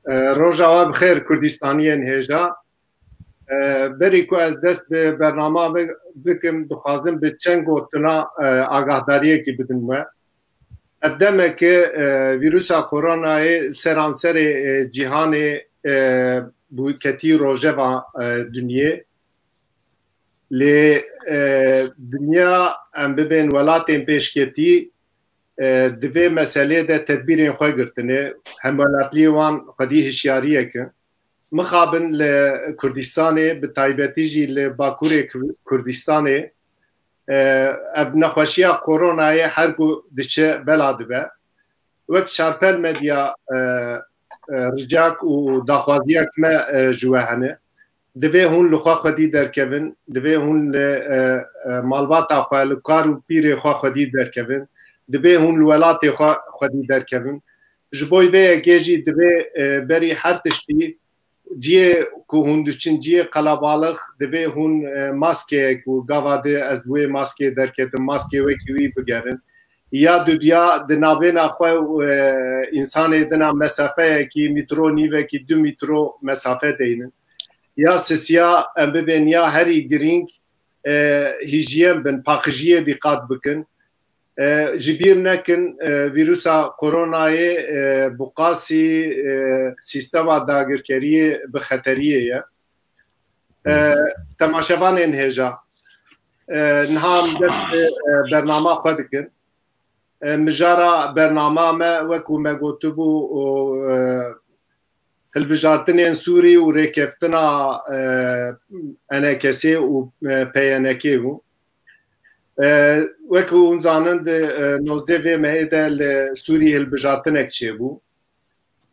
روجا بخیر کردستانیان هجا بری کو از دست به برنامه بکم دخوازم به چند گوتنا آگاهداریه کی بدن ما ابدمه که ویروسا کرونا سرانسر جهان بو کتی روجه و دنیا لی دنیا ام ببین ولاتین پیشکتی دوی مسئله ده تدبیرین خواه گرتنه هم ولاتلی وان خودی هشیاریه که مخابن لکردستانه به طایبتی جی لباکور کردستانه اب نخوشیه کورونای هر گو دچه بلاده به وقت شارپل مدیا رجاک و داخوازیه کمه جوه هنه دوی هون لخوا خودی درکبن دوی هون مالباتا خواه لکار و پیر خواه خودی درکبن دوی هون لولات خودی درکبن جبوی به گیجی دوی بری هر تشتی جیه که هون دوچین جیه قلبالخ دوی هون ماسکه که گاواده از بوی ماسکه درکتن ماسکه وکیوی بگرن یا دودیا دنابین خواه انسان دنا مسافه کی مترو نیوه کی 2 مترو مسافه دینن یا سسیا ام ببین یا هری گرینگ هیجین بن پاکجیه دقت بکن جبیر نکن ویروسا کرونای بقاسی سیستم داگرکری به خطریه یا تماشاوان انهجا نهام دست برنامه خود کن مجارا برنامه ما وکو مگوتبو هلبجارتنین سوری و ریکفتنا انکسی و پیانکی بو وکو اونزانند 19 مهده لسوری هلبجارتنک چه بو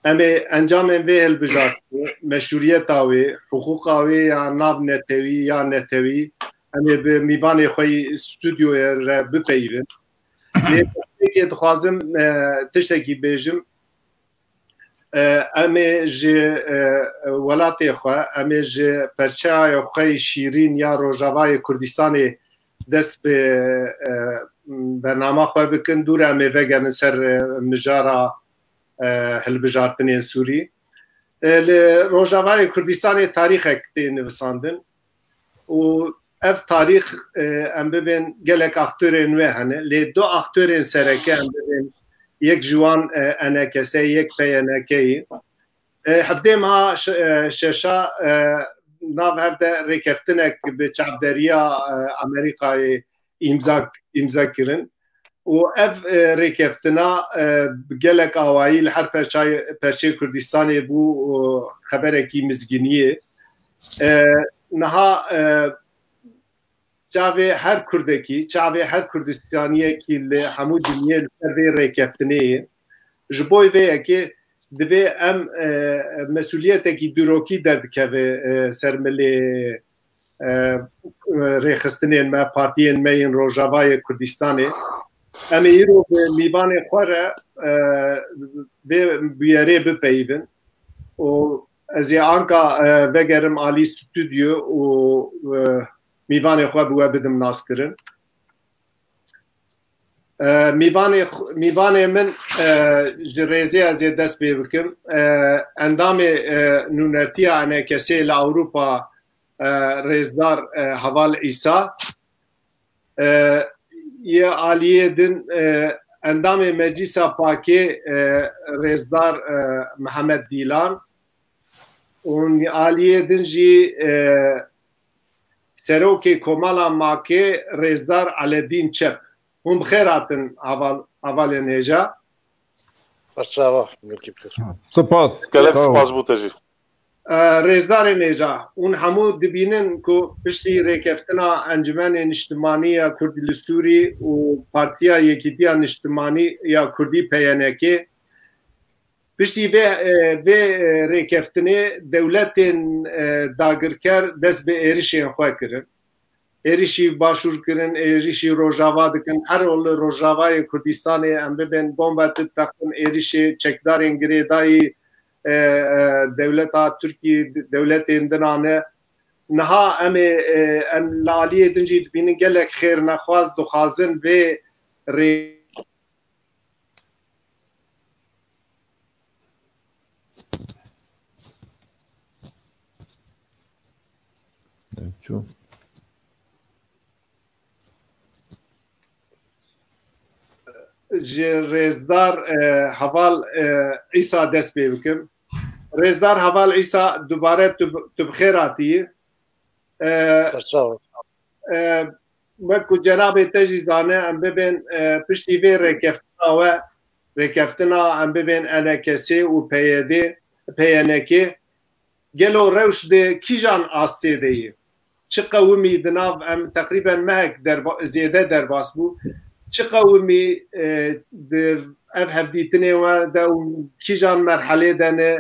اما انجام وی هلبجارتن مشروعیت آوی حقوق آوی یا ناب نتوی یا نتوی اما به میوان خوی استودیو را بپیون لیکن دخوازم تشتکی بیجم امی جه ولاتی خواه امی جه پرچه خواه شیرین یا روژاوای کردستانی دست به برنامه خواه بکن دور امی وگرن سر مجارا هلبجارتنین سوری روژاوای کردستانی تاریخ اکتی نویساندن و اف تاریخ ام ببین گلک اختور نوه هنه لی دو اختور سرکه ام ببین یک جوان انکسه یک پی انکی هفته ما ششا ناو هفته ریکفتنک به چابدریا امریکای امضا کرن و اف ریکفتنا گلک آوایی لحر پرچه کردستانی بو خبره کی مزگینیه نها چاوی هر کردکی چاوی هر کردستانیه کی له همو دنیا لسر ریکفتنه جبوی به که دوی ام مسئولیت کی دوروکی درد که سرملی ریخستنه ما پارتین ما این روجاوای کردستانه ام ایرو میوان خوره به بیاره بپیون و از آنکا وگرم علی استودیو و میوان خواه بوه بدم ناس کرن میوان من جریزی از یه دست بکم اندام نونرتی آنه کسی لأوروپا ریزدار حوال ایسا یه آلیه دن اندام مجلسا پاکی ریزدار محمد دیلان اون آلیه دن جی سروکی کمالا ماکی ریزدار علدین چپ هم بخیر آتن اول نیجا سرچاوا ملکی بخیر سپاس گلک سپاس بوده ریزدار نیجا اون همو دبینن که پشتی ریکفتنا انجمن نشتمانی کردی لستوری و پارتیا یکیتیا نشتمانی یا کردی پیانکی پشتی به ریکفتنه دولت داگرکر دست به ایریشین خواه کرن ایریشی باشور کرن ایریشی روژاوا دکن هر اول روژاوای کردستانی ام ببین بومبت تخن ایریشی چکدارین گریدایی دولتا ترکی دولت اندنانه نها ام لالیه دنجید بینن گلک خیر نخواست دخوازن و چون رێزدار هەواڵ ئیسا دەست پێ بکەم رێزدار هەواڵ ئیسا دووبارە تو بخێراتی وەکو جەنابێ تەژی زانێ ئەم ببێن پشتی vê rêkeftina rêkeftina em bibên enekesê û peyênekê gelo rewş dê kîjan astê de ye çi qewimî di nav em teqrîben mehek zêde derbas bû çi qewimî ev hevdîtinê we de û kîjan merhelê de ne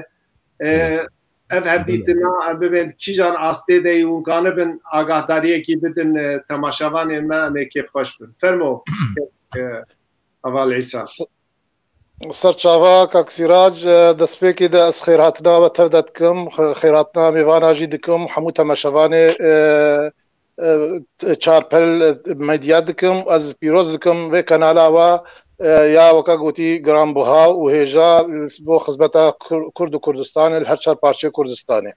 ev hevdîtina em bibên kîjan astê de û ganibin agahdariekî bidin temaşevanên me em ê kêfxweş bin fermo heval îsa سەرچاوا کاک سیراج دەستپێکی دا ئەس خێرهاتنا بە تەو دەکەم خێرهاتنا میێوانە ژی دکەم هەموو تەماشەوانێ چارپەل مەدیا دکەم ئەس پیرۆز دکەم vê kanalawa ya weka gotî giranbuha û hêja bo xizmeta Kurd û Kurdistanê li her çar parçeyê Kurdistanê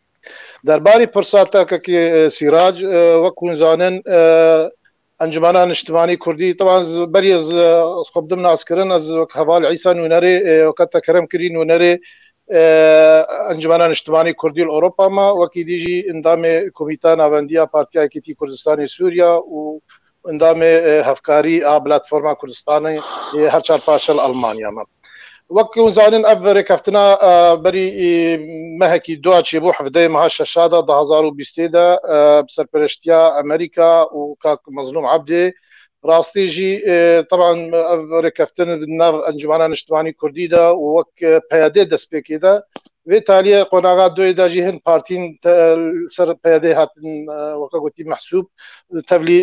derbarî pirsatekekî Sîrac wekû zanin Encumena Niştimanî Kurdî taban berî ez xwebdim naskirin ez heval îsa nûnerê weka te kerem kirî nûnerê Encumena Niştimanî Kurdî li Ewropa ma wekî dî jî endamê Komîta Navendiya Partiya Yekîtî Kurdistanê Sûriya û endamê hevkarî a Platforma Kurdistanê her çar parçe li Almanya ma wekî zanin ev rêkeftina berî mehekî doa çêbû hevdeyê meha şeşa da 2020 de bi serpereştiya Amerîka û kak Mezlûm Abdê rastî jî taban ev rêkeftin bi nav Encumena Niştimanî Kurdî de û wek peyadê destpêkê de vê taliyê qonaxa doyê de jî hin partîn ser peyadê hatin weka gotî mehsûb tevlî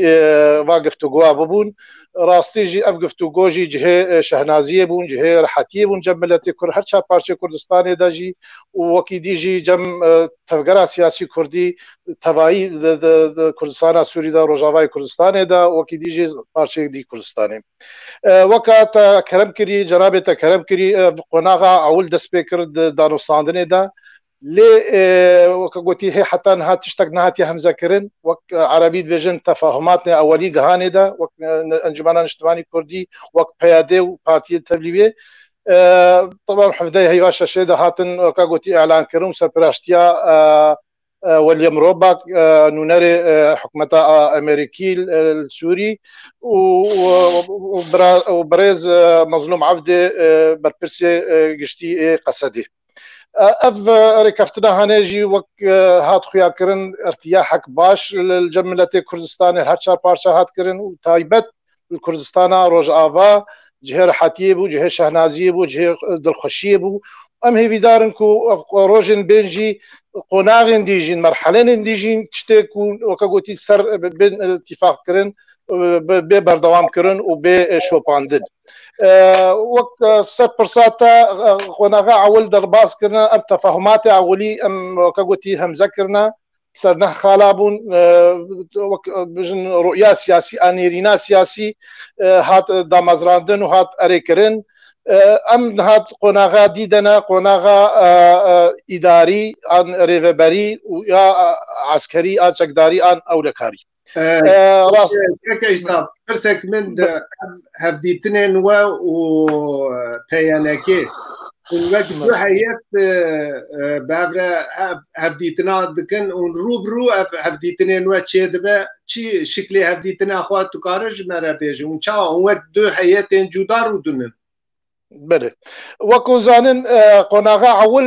va giftûgoa bibûn rastî jî ev giftûgo jî cihê şehnaziyê bûn cihê rehetiyê bûn cem milletê Kurd her çar parçeyê Kurdistanê de jî û wekî dî jî cem tevgera siyasî Kurdî tevayî Kurdistana Sûrî de Rojavayê Kurdistanê de wekî dî jî parçeyek dî Kurdistanê weka te kerem kirî cenabê te kerem kirî qonaxa ewil dest pê kir danûstandinê de lê weka gotî hê heta niha tiştek nehatiye hemzekirin wek Erebî dibêjin tefahumatê ewelî gihanê de wek Encumena Niştimanî Kurdî wek peyadê û partiyê tevlî wê taban hevdeyê heyva şeşê de hatin weka gotî elankirin û serpireştiya William Robak nûnerê hikûmeta Amerîkî li Sûrî û birêz Mezlûm Abdê berpirsê giştî Qesedê ev rêkeftina henê jî wek hat xuyakirin irtiyahek baş li cem milletê Kurdistanê her çar parçe hat kirin û taybet li Kurdistana Rojava cihê rehetiyê bû cihê şehnaziyê bû cihê dilxweşiyê bû em hêvîdarin ku rojên bên jî qonaxên dî jîn merhelên dî jîn tiştê ku weka gotî ser bên îtîfaq kirin bê berdewam kirin û bê şopandin wek ser pirsata qonaxa ewil derbas kirine ev tefahumatê ewilî em weka gotî hemze kirine serneh xala bûn wek bijin rûya siyasî a nêrîna siyasî hat damezrandin û hat erêkirin em hat qonaxa dîdene qonaxa îdarî an rêveberî û ya askerî an çekdarî an ewlekarî îsa pirsek min di hevdîtinên we û peyanekê wek du heyet bevre hevdîtina dikin û rûbirû ev hevdîtinên we çê dibe çi şiklê hevdîtina xwe tu karin ji me re bêjî û çawa hûn wek du heyetên cuda rûdinin بله وەکو زانن قۆناغا عەول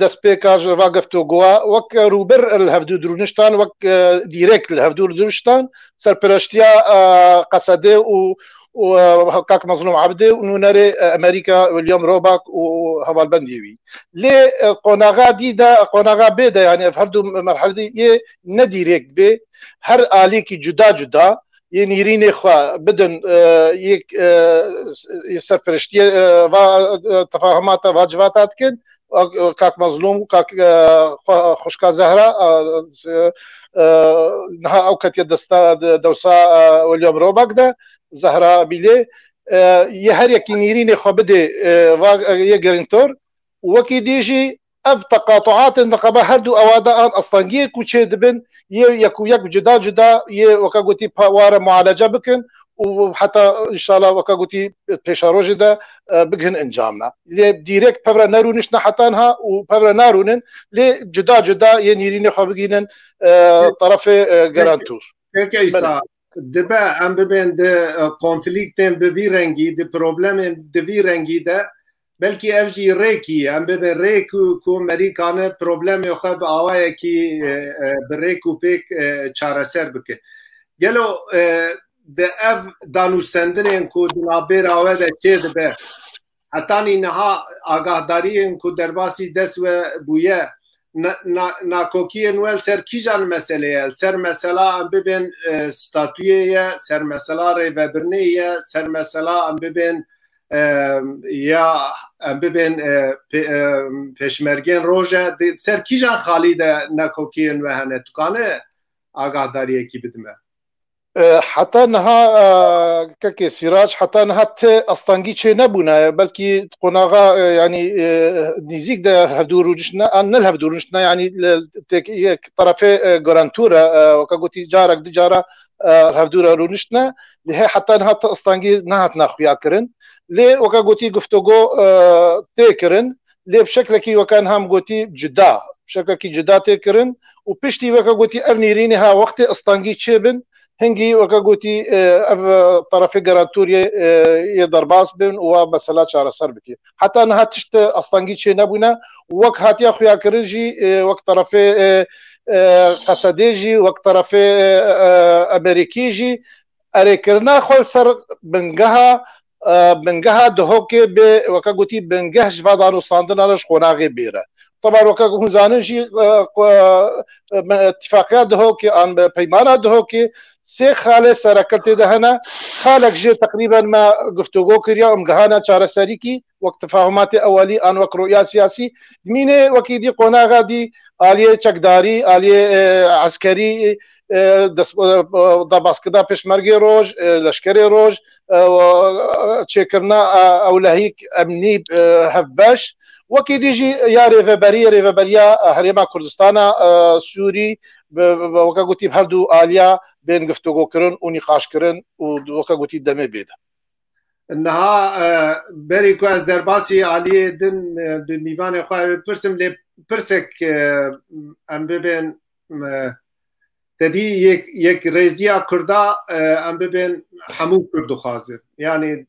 دەستپێکا ژێڤا گفتوگۆوە وەک ڕووبەر هەفتوو درونشتان وەک دیرێک هەفتوو درونشتان سەرپەرشتیە قەسەدێ و کاک مەزلوم عەبدێ و نونەرێ ئەمریکا ویلیام ڕۆباک و هەواڵبەندیوی لێ قۆناغا دیدا قۆناغا بێدا یعنی هەردوو مەرحەلەی یێ نەدیرێک بێ هەر ئالێکی جودا جودا یه نیرینê xwe bidin yek serpiriştiye tefahumata vacivata dikin kak Mezlûm kak xuşka Zehra niha ew ketiye desta dewsa William Robak de Zehra bîlê yê her yekî nîrînê xwe bide yê gerîntor wekî dî jî اف تقاطعات النقابه هردو اوادان اصلانجيه كوتشي دبن يكو يك جدا جدا وكا قلتي واره معالجه بكن وحتى ان شاء الله وكا قلتي بيشاروج ده بكهن انجامنا لي ديريكت بفرا نارونشنا حتى انها وبفرا نارونن لي جدا جدا ينيرين خبقينن طرف جرانتور كيسا دبا ام ببين ده كونفليكتين بفي رنگي ده بروبلمين دفي رنگي ده بلکه افجی ریکی ام به ریکو کو امریکانه پروبلم خو آوای کی به ریکو پیک چارەسەر بکه گلو ده اف دانو سندن کو دنابر آوای ده چه ده حتی نها آگاهداری کو درباسی دس و بویه ناکوکی نوال سر کیجان مسئله سر مسئله ام ببین ستاتویه سر مسئله ریوبرنیه سر مسئله ام ببین یا ببین پشمرگین روژه سر کیجان خالی ده نکوکین و هنه تکانه آگاهداری کی بدمه حتى انها كي سراج حتى انها اصطنجي شيء نبونا بلكي قناغا يعني نزيك ده هفدورجنا ان الهفدورجنا يعني طرفي جرانتورا وكاغوتي جارك دجارا هفدورا رونشنا لهي حتى انها اصطنجي نهت ناخويا كرن لي وكاغوتي گفتگو تكرن لي بشكل كي وكان هم قوتي جدا بشكل كي جدا تكرن وبشتي وكاغوتي ابنيرينها وقت اصطنجي تشبن هنجي وكاغوتي طرفي جرانتوري يضرباس بن ومسألة شعر سربكي حتى انها تشت اصطنجي شي نبونا وك هاتي اخويا كرنجي وقت طرفي قصديجي وقت طرفي امريكيجي اريكرنا خول سر بنجها دهوكي وكاغوتي بنجه جفادانو صاندنا لش قناغي بيره طبعا وكاغو زانجي اتفاقيات دهوكي ان بيمانات دهوكي سي خاله سرکت دهنا خالق جي تقريبا ما گفتگو كريا ام گهانا چارەسەری کی وقت تفاهمات اولي ان وقت رؤيا سياسي مينه وكيدي قناغا دي آليه چکداري آليه عسكري دباسكدا پشمرگي روج لشکري روج چكرنا اولهيك امني هفباش وكيدي جي يا ريفبريا هريما كردستان سوري وكاغوتي بهردو آليا بين گفتگو کرن و نقاش کرن و وكاغوتي دمه بيدا انها بريكو از درباسي آليه دن بميوان خواه پرسم لي پرسك ام ببين تدي يك ريزيا كردا ام ببين همو كردو خوازه يعني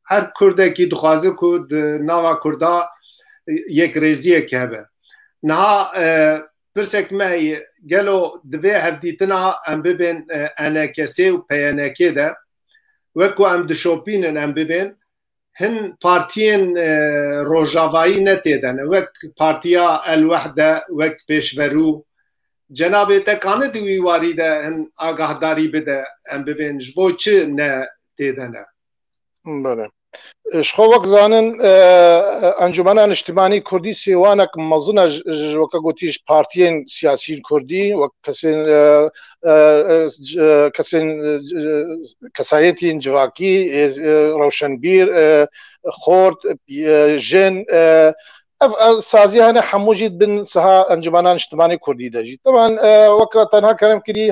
هر کرده کی دخوازه کود نوا کردا یک ريزيا كهبه نها پرسك ما قالوا دبي هفديتنا ام ببين انا كسي و بيانكي ده وكو ام دشوبين ام ببين هن بارتيين روجافاي نتيدن وك بارتيا الوحده وك بيشورو جناب تكانت وي واريده هن آگاهداری بده ام ببين جبو چه نتيدن بله شخو وقت زانن انجمن اجتماعی کردی سیوانک مزن وکا گوتیش پارتیین سیاسی کردی و کسایتین جواکی روشنبیر خورد جن سازی هنه حموجید بن سها انجمن اجتماعی کردی داجی طبعا وقت تنها کلام کری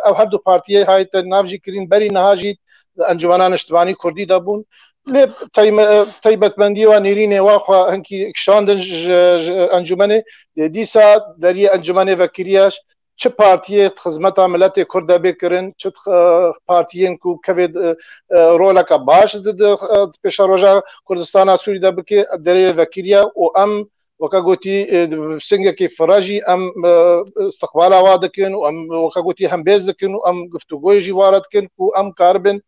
او هر دو پارتیه های تنافجی کرین بری نهاجید انجمن اجتماعی کردی دابون لب طيبت بندي ونيرين واخا هنكي كشاندن انجمنه ديسا دري انجمنه وكرياش چه پارتیه خدمت ملت کرد بکرن چه پارتیین کو کوید رولک باش پیش روزا کردستان سوری ده بکی دری وکریا و ام وکا گوتی سنگ کی فراجی ام استقبال وادکن و ام وکا گوتی هم بیز دکن و ام گفتگوی جوارت کن و ام کاربن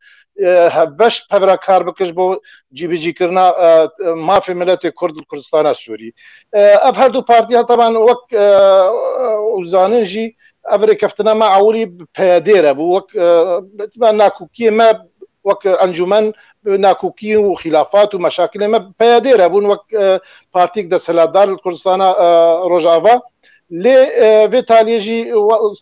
هبش پبرا کار بکش بو جی کرنا ما في ملت کرد کردستان السوري اب هر دو پارتيها طبعا وك وزانجي افري كفتنا مع عوري بياديره بو وك ناكوكي ما وك انجمن ناكوكي وخلافات ومشاكل ما بياديره بون وك بارتيك د سلادار كردستان روجافا لي فيتاليجي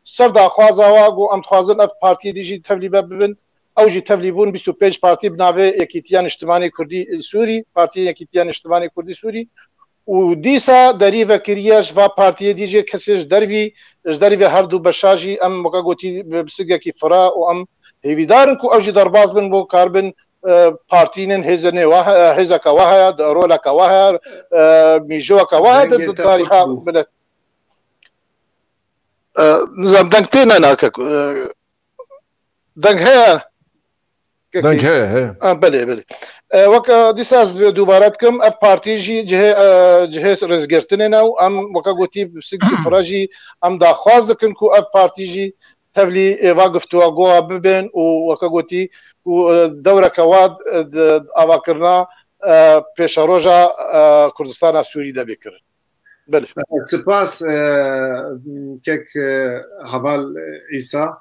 سردا خوازا واغو ام خوازن اف بارتي ديجي تبليبه ببن او جي تبليبون 25 بارتي بناوي يكيتيان اجتماعي كردي سوري بارتي يكيتيان اجتماعي كردي سوري و دیسا دریوه کریاش و پارتیه دیجه کسیش دروی هر دو بشاجی ام وکا گوتی بسگه کی فرا و ام هیویدارن کو اوجی درباز بن بو کاربن پارتینن هزنه واه هزا كواها رولا كواها ميجوا كواها التاريخ بلا نظام دنكتين انا دنك هي بله وكا ديساز دوباراتكم اف بارتي جي جهه رزگرتننا و ام وكا گوتي بسك فراجي ام دا خواز دكن كو اف بارتي جي تبلي واقفتوا جوا ببن وكا گوتي دوره كواد اواكرنا پیشروجا كردستان سوري دا بكر بله سپاس كك حوال عيسى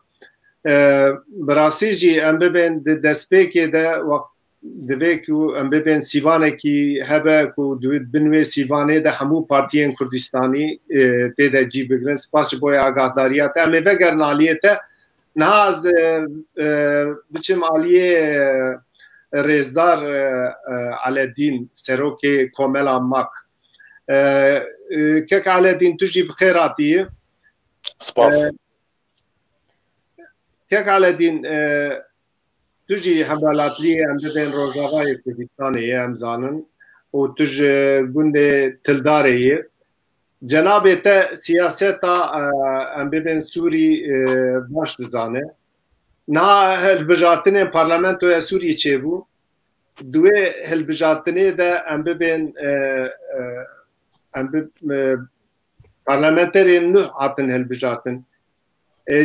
براسي جي ام ببن دسبيكي دا وقت دبيكو ام ببن سيوانكي هباكو دويد بنوي سيواني دا همو بارتيين كردستاني تيدا جي بگرن سپاس بوي آگاهداريات ام وگر ناليتا نهاز بچم عاليه رزدار علادين سروكي كوملا ماك كك علادين تجي بخيراتي سپاس كك علادين تجي حملاتلي ام بدن روجاوای کردستان ام زانن و تجي گوند تلداري جناب تا سیاستا ام بدن سوري باش زانه نا هالبجارتنه پارلمانتو سوري چيبو دوه هالبجارتنه دا ام بدن ام پارلمانتري نو هاتن هالبجارتن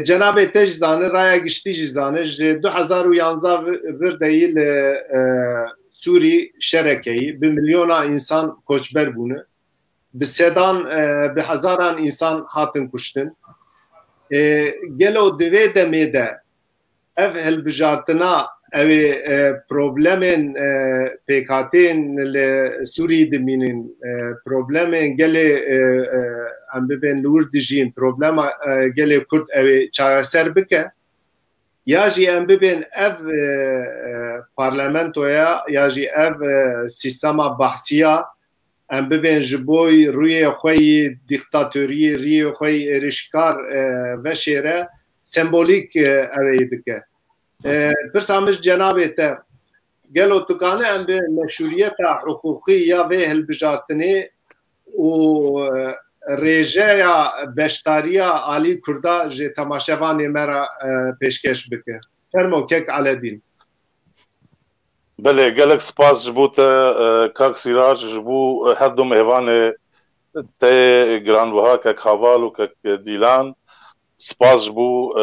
جناب تج زانه رایا گشتی زانه 2011 ور değil سوری شرکه‌ای به میلیون انسان کوچبر بونه به سدان به هزاران انسان هاتن کشتن گلو دوی دمیده اف هالبجارتنا او پروبلمن پیکاتین سوری دمینن پروبلمن گله ام ببین نور دیجین پروبلم گله کرد او چارەسەر بکە یا جی ام ببین اف پارلمنتویا یا جی اف سیستما بحثیا ام ببین جبوی روی خوی دیکتاتوری روی خوی رشکار و شیره سمبولیک اوی دکه برسامش جنابته قالوا تقانع بمشروعية حقوقية به البجارتني ورجايا بشتارية علي كردا جي تماشواني مرا پیشکش بکه فرمو كيك على دين بله قالك سباس جبوتا كاك سيراج جبو هردو مهواني تي جران بها كاك حوال وكاك ديلان سپاس بو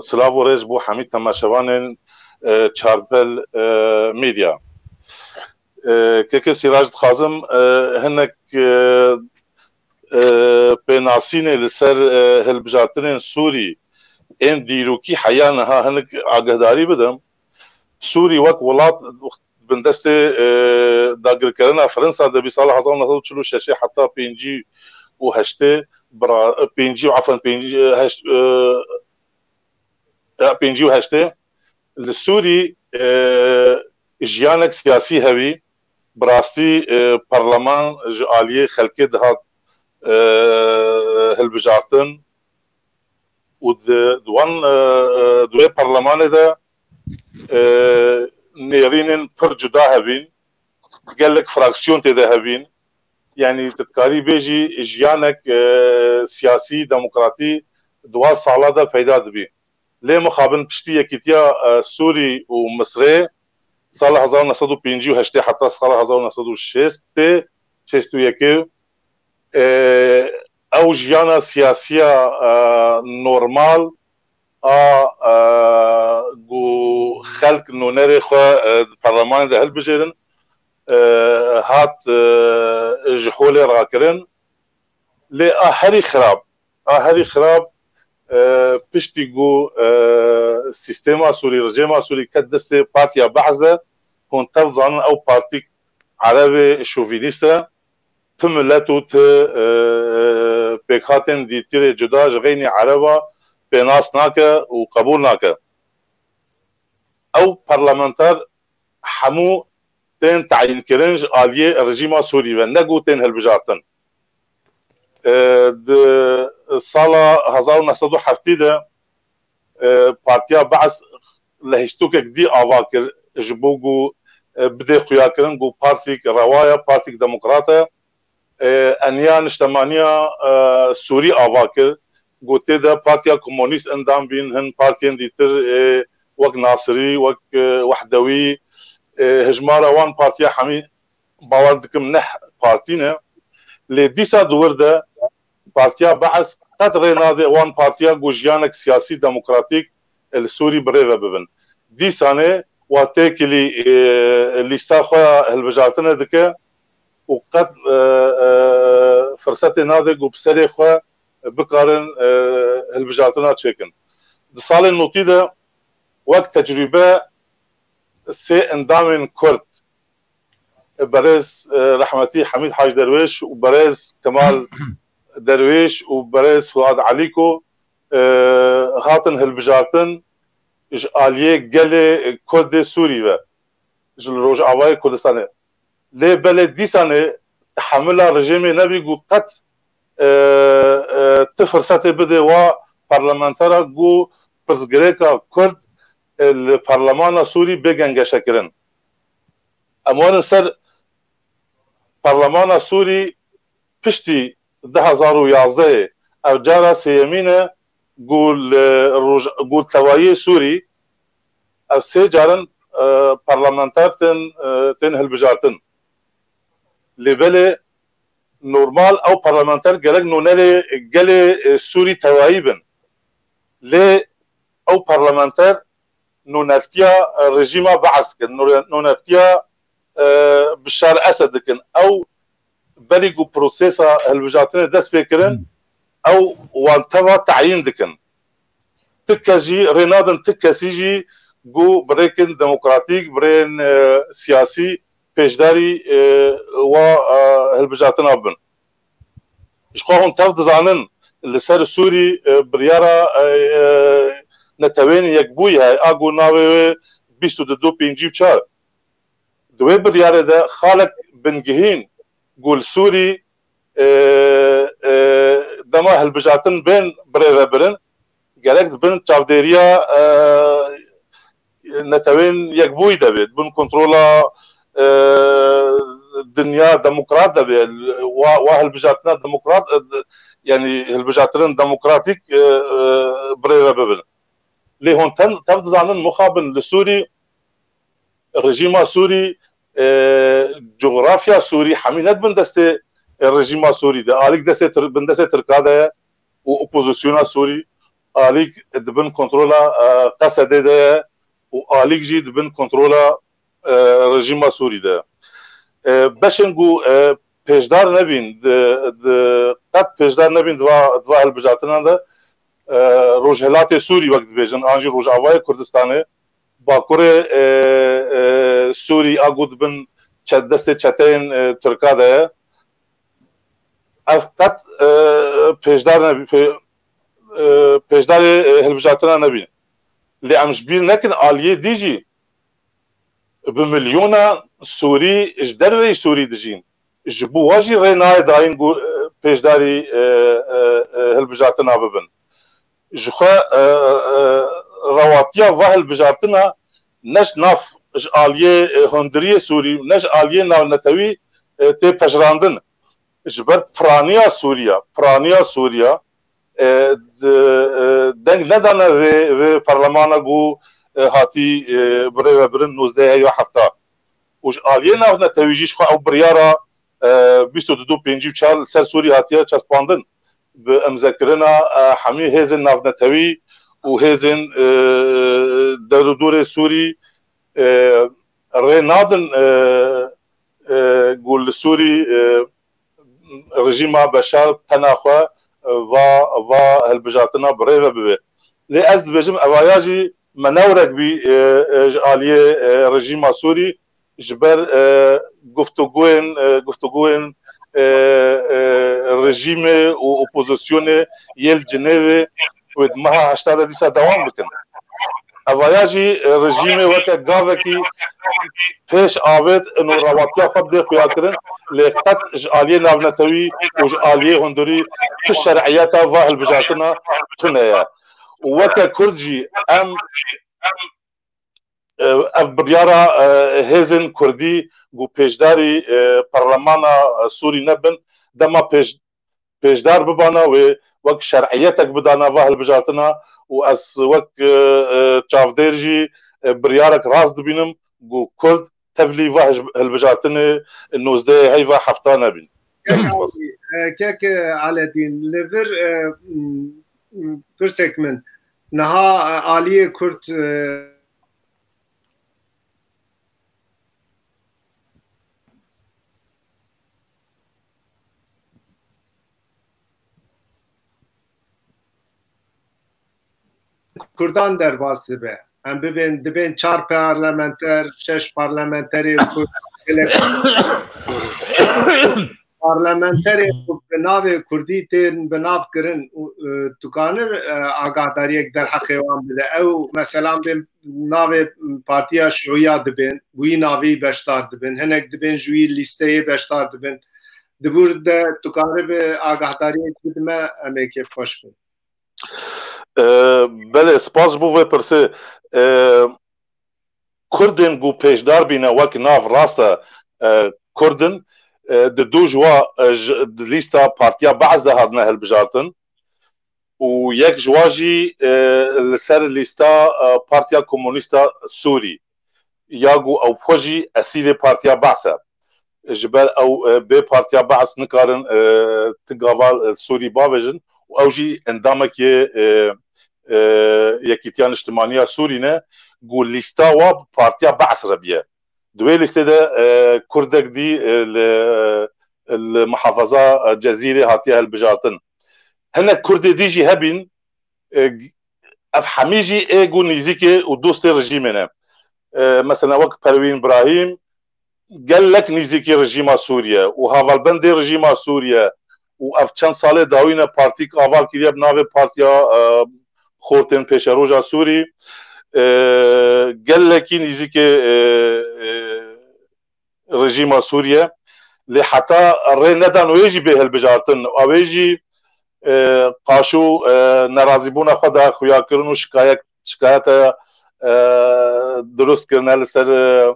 سلاو ریز بو حمید تماشوان چارپل میدیا که سیراج خازم هنک بناسین لسر هلبجارتن سوری این دیروکی حیانها هنک آگهداری بدم سوری وقت ولات بندست داگر کردن فرنسا دبی سال 1946 حتی پینجی و هشته برا بينجي عفوا بينجي وهشته السوري جيانك سياسي هوي براستي برلمان جاليه خلقي دهات هالبجارتن ودوان دوي برلمان ده نيرين پر جدا هبين قال لك فراكسيون تده هبين يعني تتكاري بيجي جيانك سياسي ديمقراطي دوال صالة دا پیدا دبي ليه مخابن پشتي يكيتيا سوري ومصري سال 1950 حتى سال 1961 او جيانا سياسية نورمال جو خلق نونري خو البرلمان ده هالبجيرن هات جحولي راكرن لي هري خراب بشتي جو سيستما سوري رجيما سوري كدست بارتيا بعزة هون تفضل او بارتي عربي شوفينيستا تملتو بيكاتن دي تيري جدا جغيني عربا بناس ناكا وقبول ناكا او برلمانتار حمو تين تعيين كرنج آلية الرجيم سوري ونقو تين هالبجارتن الصالة 1970 بارتيا بعث لهشتوك دي أواكر جبوغو بدي خياكرن جو بارتيك رواية بارتيك ديمقراطة أنيا نشتمانيا سوري أواكر جو تيدا بارتيا كومونيست اندام بين هن بارتيين ديتر وك ناصري وك وحدوي هجمارة وان بارتيا حمي باوردكم نح بارتينا لديسا دورده بارتيا بعث قدر نادي وان بارتيا جوجيانك سياسي ديمقراطيك السوري بريفا ببن دي سنه واتيكلي ليستا خويا هالبجارتنا دكا وقد فرصه نادي جو بسري خويا بقارن هالبجارتنا تشيكن صال النوتيده وقت تجربه سي اندامن كرد برز رحمتي حميد حاج درويش وبرز كمال درويش وبرز فؤاد عليكو هاتن هالبجارتن اج آلية قلي كرد سوري و جل روج عواي كردستاني لي بلد دي سنة تحملها رجيمي نبي قو قد تفرساتي بدي و برلمانتارا قو برزقريكا كرد البرلمان سوري بيغنغا شكرن اموان سر برلمان سوري پشتی 2011 او جارا سیمینه گول توایی سوری او سه جارن پارلمانتار تن هلبجارتن لبله نورمال او پارلمانتار گرگ نونلی گل سوری توایی بن لی او پارلمانتار نونفتیا رژیما بعث کن نونفتیا بشار اسد کن او بلغوا بروسيسا هالوجاتنا دس فكرن او وانتوا تعيين دكن تكاجي رينادن تكاسيجي جو بريكن ديمقراطيك برين سياسي بيشداري و هالوجاتنا بن اشقاهم تفض زانن اللي صار السوري بريارا نتوين يكبوي اغو ناوي بيستو دو بينجي بشار دوي بريارا ده خالق بن جهين قول سوري دما هالبجاتن بين بريفا برن قالك بن تشافديريا نتوين يكبوي دبيت بن كنترولا الدنيا ديمقراط دبيت وهالبجاتنا ديمقراط يعني هالبجاتن ديمقراطيك بريفا برن لي هون تفضل عن مخابن لسوري الرجيم سوري جغرافيا سوري حمينات بندسته الرجيم سوري ده عليك دسته بندسته تركاده واوبوزيسيون سوري عليك دبن كنترولا قصده ده وعليك جي دبن كنترولا الرجيم سوري ده باش نقول بيجدار نبين قد بيجدار نبين دوا هالبجاتنا ده روجهلات سوري وقت بيجن انجي روج اواي كردستاني باكوره سوري اگود بن دست چتین ترکاده افقط پیشدار هلبجاتنا نبین لی امش بیر نکن آلیه دیجی بمليونا سوري اجدروي سوري دجين جبو واجي ريناي داين پیشداری هلبجاتنا ببن جخوا رواتيا وهل بجارتنا نش ناف آلیه هندریه سوری نش آلیه ناونتوی تی پجراندن جبر پرانیا سوریا دنگ ندانه و پارلمانا گو هاتی بره برن 19 یا هفته وش آلیه ناونتویجیش خو او بریارا 22 پنجی چال سر سوری هاتیه چسپاندن به امذکرنا حمی هزن ناونتوی و هزن دور سوري رينادن قول سوري رژیم بشار تناخوا و هالبجاتنا بريفا ببه لي ازد بجم اواياجي منورك بي آلية رژیم سوري جبر گفتگوين رژیم و اپوزيسيون يل جنيف ودمها 80 دوام بكن اویا جی رژیم وکه گاوکی پیش آوید انو رواتیا خود دی خویا کرن لقد آلیه ناونتوی و آلیه هندوری تو شرعیتا و هلبجاتنا تنیا وکه کردجی ام اف بریارا هزن کردی گو پیشداری پارلمانا سوری نبن دما پیشدار ببانا و وک شرعیتک بدانا و هلبجاتنا و از وک چافدرجی بریارک راست بینم گو کرد تفلی و هلبجاتنا نوزده هیوا حفتانه بین كيك على دين ليفر برسك من نها آلية كرت کردان در واسطه هم دبین 4 پارلمانتر 6 پارلمانتری پارلمانتری به ناو کردی تن به ناو کرن دکانه آگاهداری در حق وام بده او مثلا به ناو پارتیا شیوعی دبین بوی ناوی بشتار دبین هنگ دبین جوی لیسته بشتار دبین دبور ده دکانه به آگاهداری بدمه امیکی خوش بود بله سپاس بو و پرسه کردن گو پیشدار بینه وک ناف راسته کردن د دو جوا لیستا پارتیا بعض ده هادنه هلبجارتن و یک جواجی لسر لیستا پارتیا کمونیستا سوری یا گو او پوجی اصیل پارتیا بعثه جبر او به پارتیا بعث نکارن تقاوال سوری باوجن و او جی اندامك یکیتیان اجتماعیه سوری نه گو لیستا و پارتیا بعث ربیه دوی لیسته ده کردک دی المحافظه جزیره هاتیه هلبجارتن هنه کرد دیجی هبین اف حمیجی ایگو نیزیکه و دوست رژیمه مثلا وقت پروین ابراهیم قال لك نيزيكي رژیم سوريا و هاولبند رژیم سوريا و اف چند سال داوینه پارتیک آوال کریه بناوه پارتیا خورتن پیش روژا سوری قال لك نيزيكي رژیم سوريا لحتى الري ندان ويجي به البجارتن او يجي قاشو نرازيبونا خدا خويا كرنو شکایت درست کرنه لسر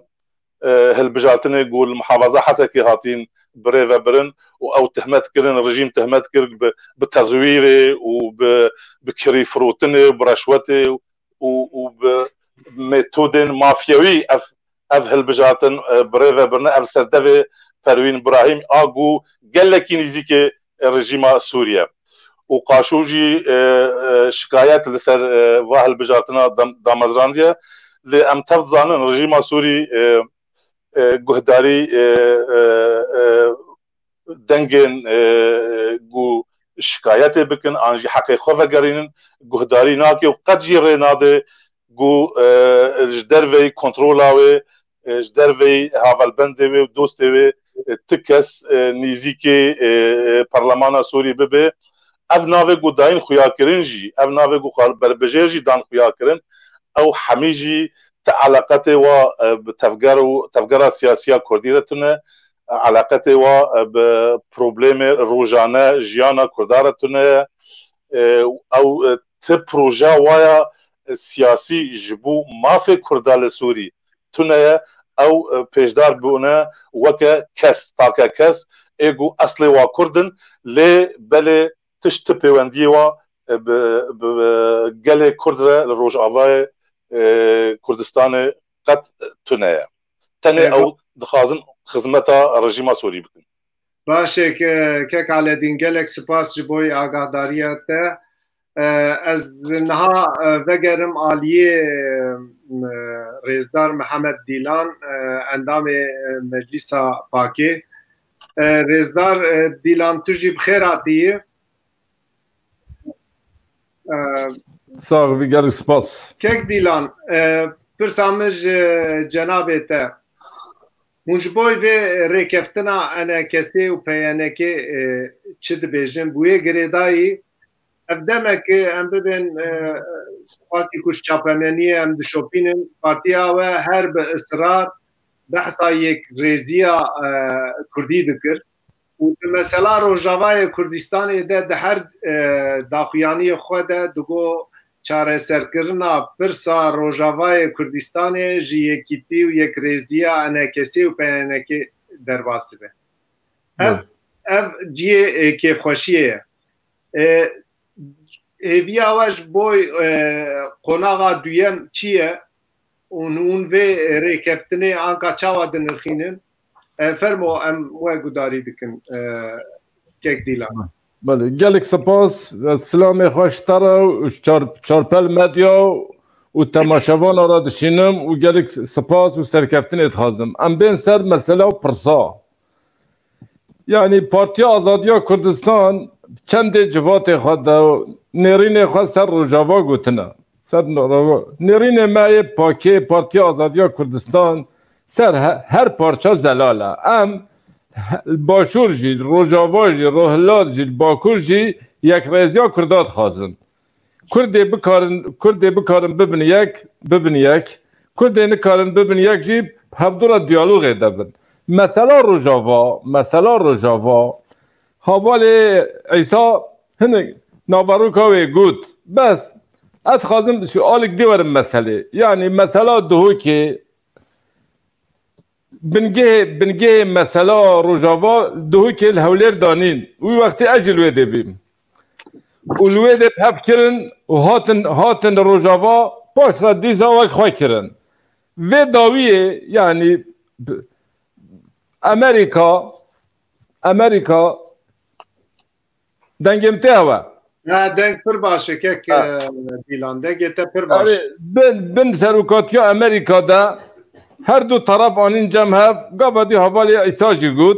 هالبجاتني يقول المحافظه حسكي هاتين بريفا برن او تهمت كرن الرجيم تهمت كرن بتزويري وبكري فروتني وبرشوتي وبميثود مافيوي اف هالبجاتن بريفا برن اف سردفي پروین ابراهیم اگو قال لك نيزيكي رژیم سوريا وقاشوجي شکایت لسر واهل بجاتنا دامزرانديه لام تفضانن رژیم سوري گهداری دنگن گو شکایت بکن آنجی حقی خواه گرینن گهداری ناکی و قد جیره ناده گو جدروی کنترولاوی جدروی هاولبنده و دوسته و تکس نیزیکی پارلمان سوری ببه او ناوه گو داین خویا کرن جی او ناوه گو بربجر جی دان خویا کرن او حمیجی علاقته و تفجر سیاسی کردیرتونه علاقته و بپروبلم روزانه جیانا کردارتونه او تپروژه ویا سیاسی جبو مافی کردال سوری تونه او پیشدار بونه وکه کس تاکه کس ایگو اصلی و کردن لی بله تشت پیوندی و گل کردره روش آوای کردستان قد تنايا تاني او دخازن خدمتا رژیم سوری بکن باشه که على دين قالك سپاس جبوي آگاهداریت از نها وگرم آلیه رئیسدار محمد دیلان اندام مجلس پاکی رئیسدار دیلان تجی بخیر آتیه Sağ ol, gel spas. Kek Dilan, pırsamız cenabete. Munjboy ve rekeftina ana kesi u peyaneke çid bejin buye gredayı demek ki em bibin xwasتی kuş çapemeniye em dişopînin partiya we her bi ısrar behsa yek rêziya Kurdî dikir û mesela Rojavayê Kurdistanê de di her daxuyaniyê xwe de digo çareserkirina pirsa Rojavayê Kurdistanê ji yekîtî û yekrêziya enekesî û PNK derbas dibe. Ev ciyê kêfxweşiyê ye. Hêviya we ji bo qonaxa duyem çi ye û hûn vê rêkeftinê anka çawa dinirxînin fermo em we gudarî dikin kek dîlan. Gelek spas selamê xweş tara çarpel medya û temaşevan ra dişînim û gelek spas û serkeftinê dixwazim. Em bên ser mesela pirsa. Yani Partiya Azadiya Kurdistan çendê civatê xwe de nêrînê xwe ser Rojava gotine. Ser nêrînê me yê pakê Partiya Azadiya Kurdistan ser her parça zelal e. Em Başûr jî, Rojava jî, Rohillat jî, Bakur jî yekrêziya Kurda dixwazin. Kurdê bikarin bibin yek, Kurdê nikarin bibin yek jî hevdora diyalogê de bin. Mesela Rojava havalê İsa hinek nabaroka wê got bes ez dixwazim şu alek dîwerim meselê yani mesela duhokê bingehê mesela Rojava duhokê li Hewlêr danîn wî wextê ez jî li wê de bîm û li wê de hev kirin û hatin Rojava paş re dîsa wek xwe kirin vê dawiyê yani Amerika dengêm te hewe. Deng pir baş e kek dîlan dengê te pir baş. Bin serokatiya Amerika'da her du taraf anîn cem hev gavadî havalê İsa jî got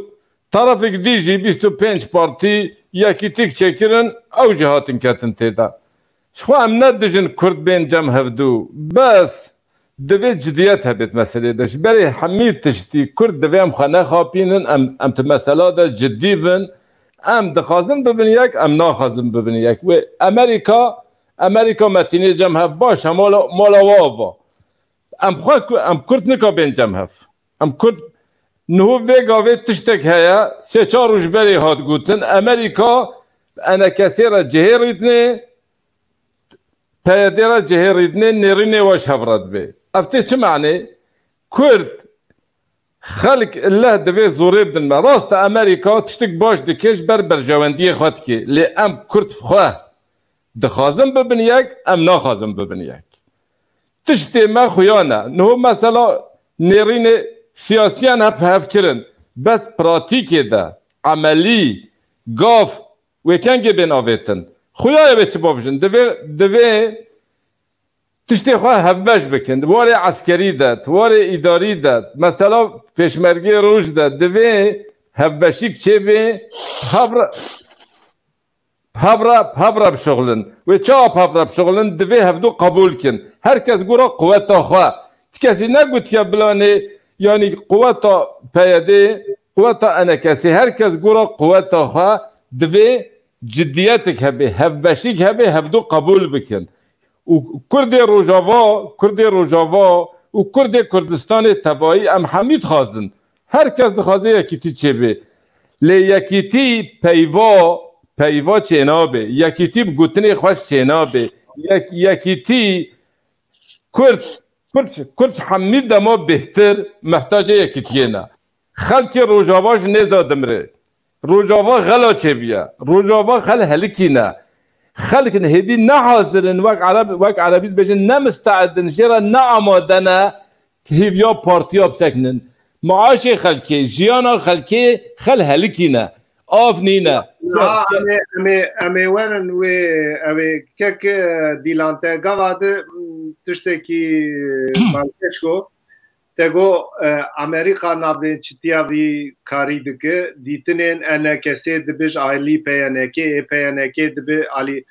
tarafek dî jî 25 partî yekîtik çekirin ew jî hatin ketin têde. Ji xwe em nedijin Kurd bên cem hevdû bes divê ciddiyet hebêt meselê de ji berê hemî tiştî Kurd divê em xwe nexapînin em ti mesela de ciddî bin em dixwazin bibin yek em naxwazin bibin yek wê Amerika metînê cem hev baş e mala we ava em Kurd nikabên cem hev em Kurd niho vê gavê tiştek heye sê çar û ji berê hat gotin Amerika enekesê re cihêrîdinê peyedê re cihêrîdinê nêrînê we ji hev re dibe. Ev tê çi meعنê? Kurd xelk leh divê zorê bidin me. Rast e Amerika tiştek baş dike ji ber berjewendiyê xwe dike. Lê em Kurd xwe dixwazin bibin yek, em naxwazin bibin yek. Tiştê me xuyan e. Niho mesela nêrînê siyasiyan hev kirin. Bes pratikê de emelî gav wê kengê bên avêtin. Xuya wê çi bavijin. Divê tiştê xwe hevbeş bikin. Warê eskerî de, warê îdarî de, mesela pêşmergê roj de divê hevbeşîk çêbê hevra bişoxilin. Wê çawa hevra bişoxilin divê hevdû qebûl kin. Herkes gora quweta xwe. Tikesî negutiye bilanê yani quweta peyedê, quweta enekesî herkes gora quweta xwe divê ciddiyetek hebe, hevbeşîk hebe hevdû qebûl bikin. û Kurdê Rojava û Kurdê Kurdistanê tevayî em hemî dixwazin. Herkes dixwaze yekîtî çêbê. Lê yekîtî peyva çênabe. Yekîtî bi gotinê xweş çênabe. Yekîtî Kurd hemî dema bêhtir mehtacê yekîtiyê ne. Xelkê Rojava ji nêza dimre. Rojava xela çêbiye. Rojava xel helikî ne. Xelkin hêdî nehazirin wek Erebî dibêjin nemistedin jê re neamadene hêviya partiya bisekinin. Maaşê xelkê, jiyana xelkê xel helikî ne. Av nîne. Em ê werin wê ew ê kek dîlan te gava de tiştekî malkeş got te got Amerîka navê çitiya vî karî dike dîtinên enekesê dibêj alî PNK PNK dibe alî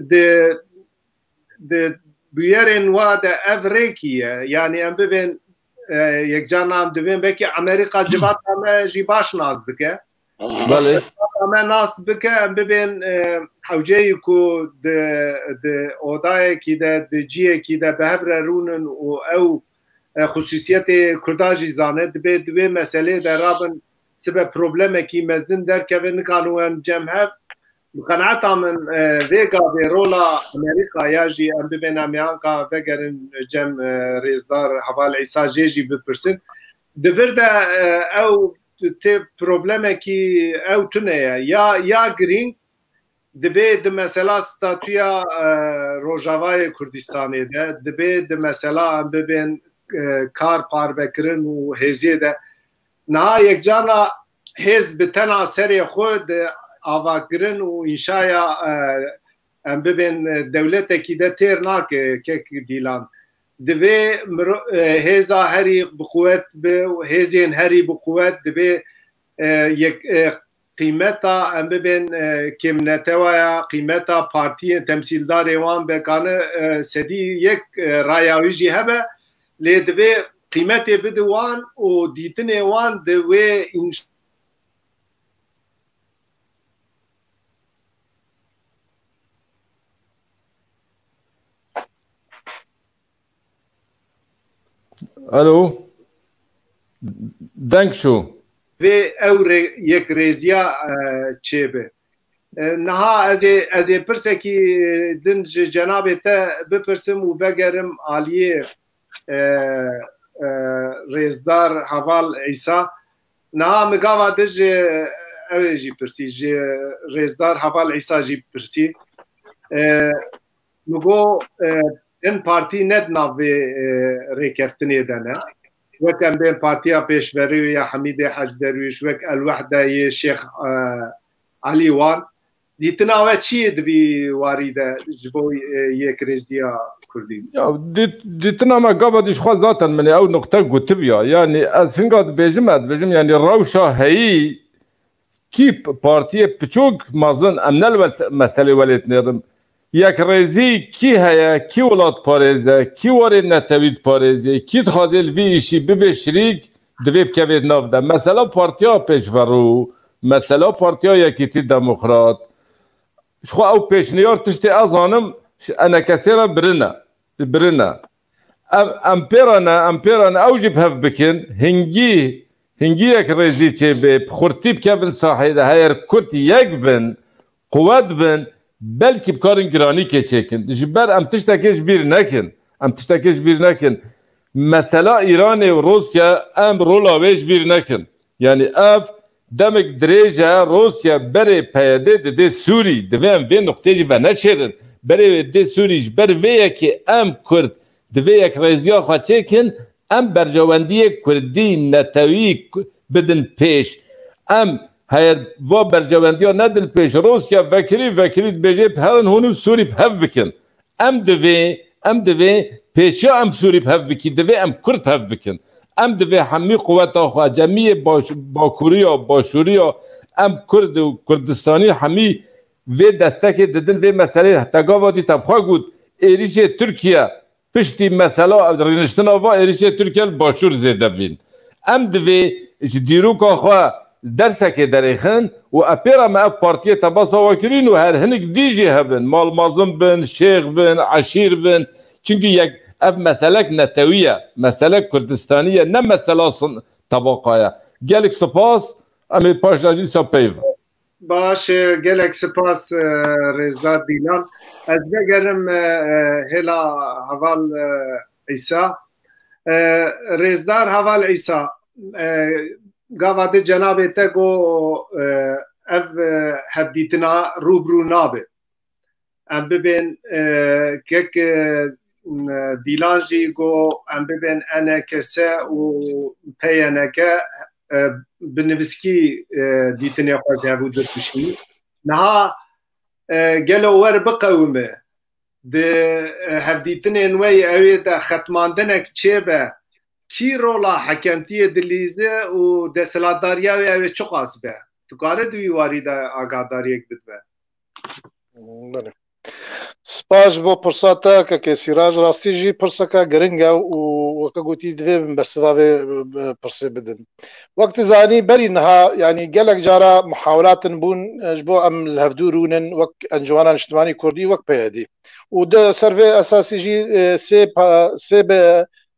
di bûyerên wa de ev rêkî ye yani em bibên yekcan em divên vekî Amerîka civata me jî baş nas dike. Belê. Me nas bike em bibên حوجه کو د اودای کی د جیه کی د بهبر رونن او خصوصیت کرداجی زانه دبی مسئله در رابن سبب پروبلمه کی مزن در که نکانوان جمعه مقنعتا من ویگا به رولا امریکا یا جی ام ببین امیانکا بگرن جمع ریزدار حوال عیسا جیجی بپرسن دورده او تی پروبلمه کی او تونه یا گرینگ دبی د مثلا ستاتویا روجاوای کردستانی ده دبی د مثلا ام ببین کار پار بکرن و هزیه ده نه یک جانا هز بتنا سری خود آواگرن و انشایا ببین دولت کی ده تیر ناکه که دیلان دوی هزا هری بقوت به هزین هری بقوت دوی یک قیمتا ببین کمنتوایا قیمتا پارتی تمثیلدار وان بکانه سدی یک رایاویجی هبه لی دوی قیمت بدوان و دیتن وان دوی الو دنگ شو و او یک ریزیا چه به نها از پرسه کی دن جناب تا بپرسم و بگرم عالیه ریزدار حوال عیسا نها مگاوا دج او جی پرسی ریزدار حوال عیسا جی پرسی مگو این پارتی ند ناوی ریکفتنی دنه وك ام بين بارتيا بيشوري يا حميد حاج درويش وك الوحده يا شيخ علي وان دي تناوى تشي دبي وارده جبو يكريزيا كردي دي تناما قبض خو ذاتا من او نقطه قلت بيا يعني اسنقاد بيجم يعني الروشه هي كي بارتيا بتشوك مازن امن المساله ولت نظم یک ریزی کی هیا کی ولاد پارێزه کی وری نتوید پارێزه کی خادل ویشی ببشریک دویب کوید نافده مثلا پارتیا پیشورو مثلا پارتیا یکیتی دموکرات خو او پیشنیار تشتی ازانم انا کسی را برنه امپیرانه او جب هف بکن هنگی یک ریزی چه به خورتیب که بن ساحیده هیر کت یک بن قوت بن belki bkarın girani keçekin. Jiber em tiştekêj bir nekin. Mesela İran ve Rusya em rola wê bir nekin. Yani ev demek dirêje Rusya berê peyedê dide Sûrî divê em vê nokteyê jî ve neçêrin. Berê dê Sûrî ji ber vê yekê em Kurd divê yek rêziya xwe çêkin em berjewendiyê Kurdî netewî bidin pêş. Em هر و برجواندیا ندل پیش روسیا وکیلی بجیب هرن هونو سوری بهف بکن ام دوی پیشیا ام سوری بهف بکی دوی ام کرد بهف بکن ام دوی همی قوت آخوا جمعی باکوریا باشوریا ام کرد و کردستانی همی و دستک ددن و مسئله تگاوادی تبخوا گود ایریش ترکیه پشتی مسئله رینشتن آوا ایریش ترکیه باشور زیده بین ام دوی دیروک آخوا درسك دريخن وأبيرا ما بارتيه تبصا وكرين وهر هنك ديجي هبن مال مازم بن شيخ بن عشير بن çünkü يك اف مسألة نتوية مسألة كردستانية نه مسألة طبقايا جالك سپاس امي پاشلاجي سپيف باش جالك سپاس رزدار ديلان از بگرم هلا حوال عيسى رزدار حوال عيسى گاواده جناب تگو اف هدیتنا روبرو نابه ام ببین کک دیلانجی گو ام ببین انا کسه و پیانه که بنویسکی دیتنی خواهده وجود بشی نها گلو ور بقومه ده هدیتنی نوی اوی ده ختماندنک چه به کی رولا حکمتی دلیزه و دستلاتداریا و çok az be. Tu kare duy varida agadariye gidip be. سپاس بۆ پرساتە کە کێسیراژ ڕاستیژی پرسەکە گرنگە و وەکە گوتی divê min bersivavê pirsê bidin. Wekti zanî berî niha yanî gelek cara muhawelatin bûn ji bo em li hevdû rûnin wek Encûmena Niştimanî Kurdî wek PYD. û di ser vê esasî jî sê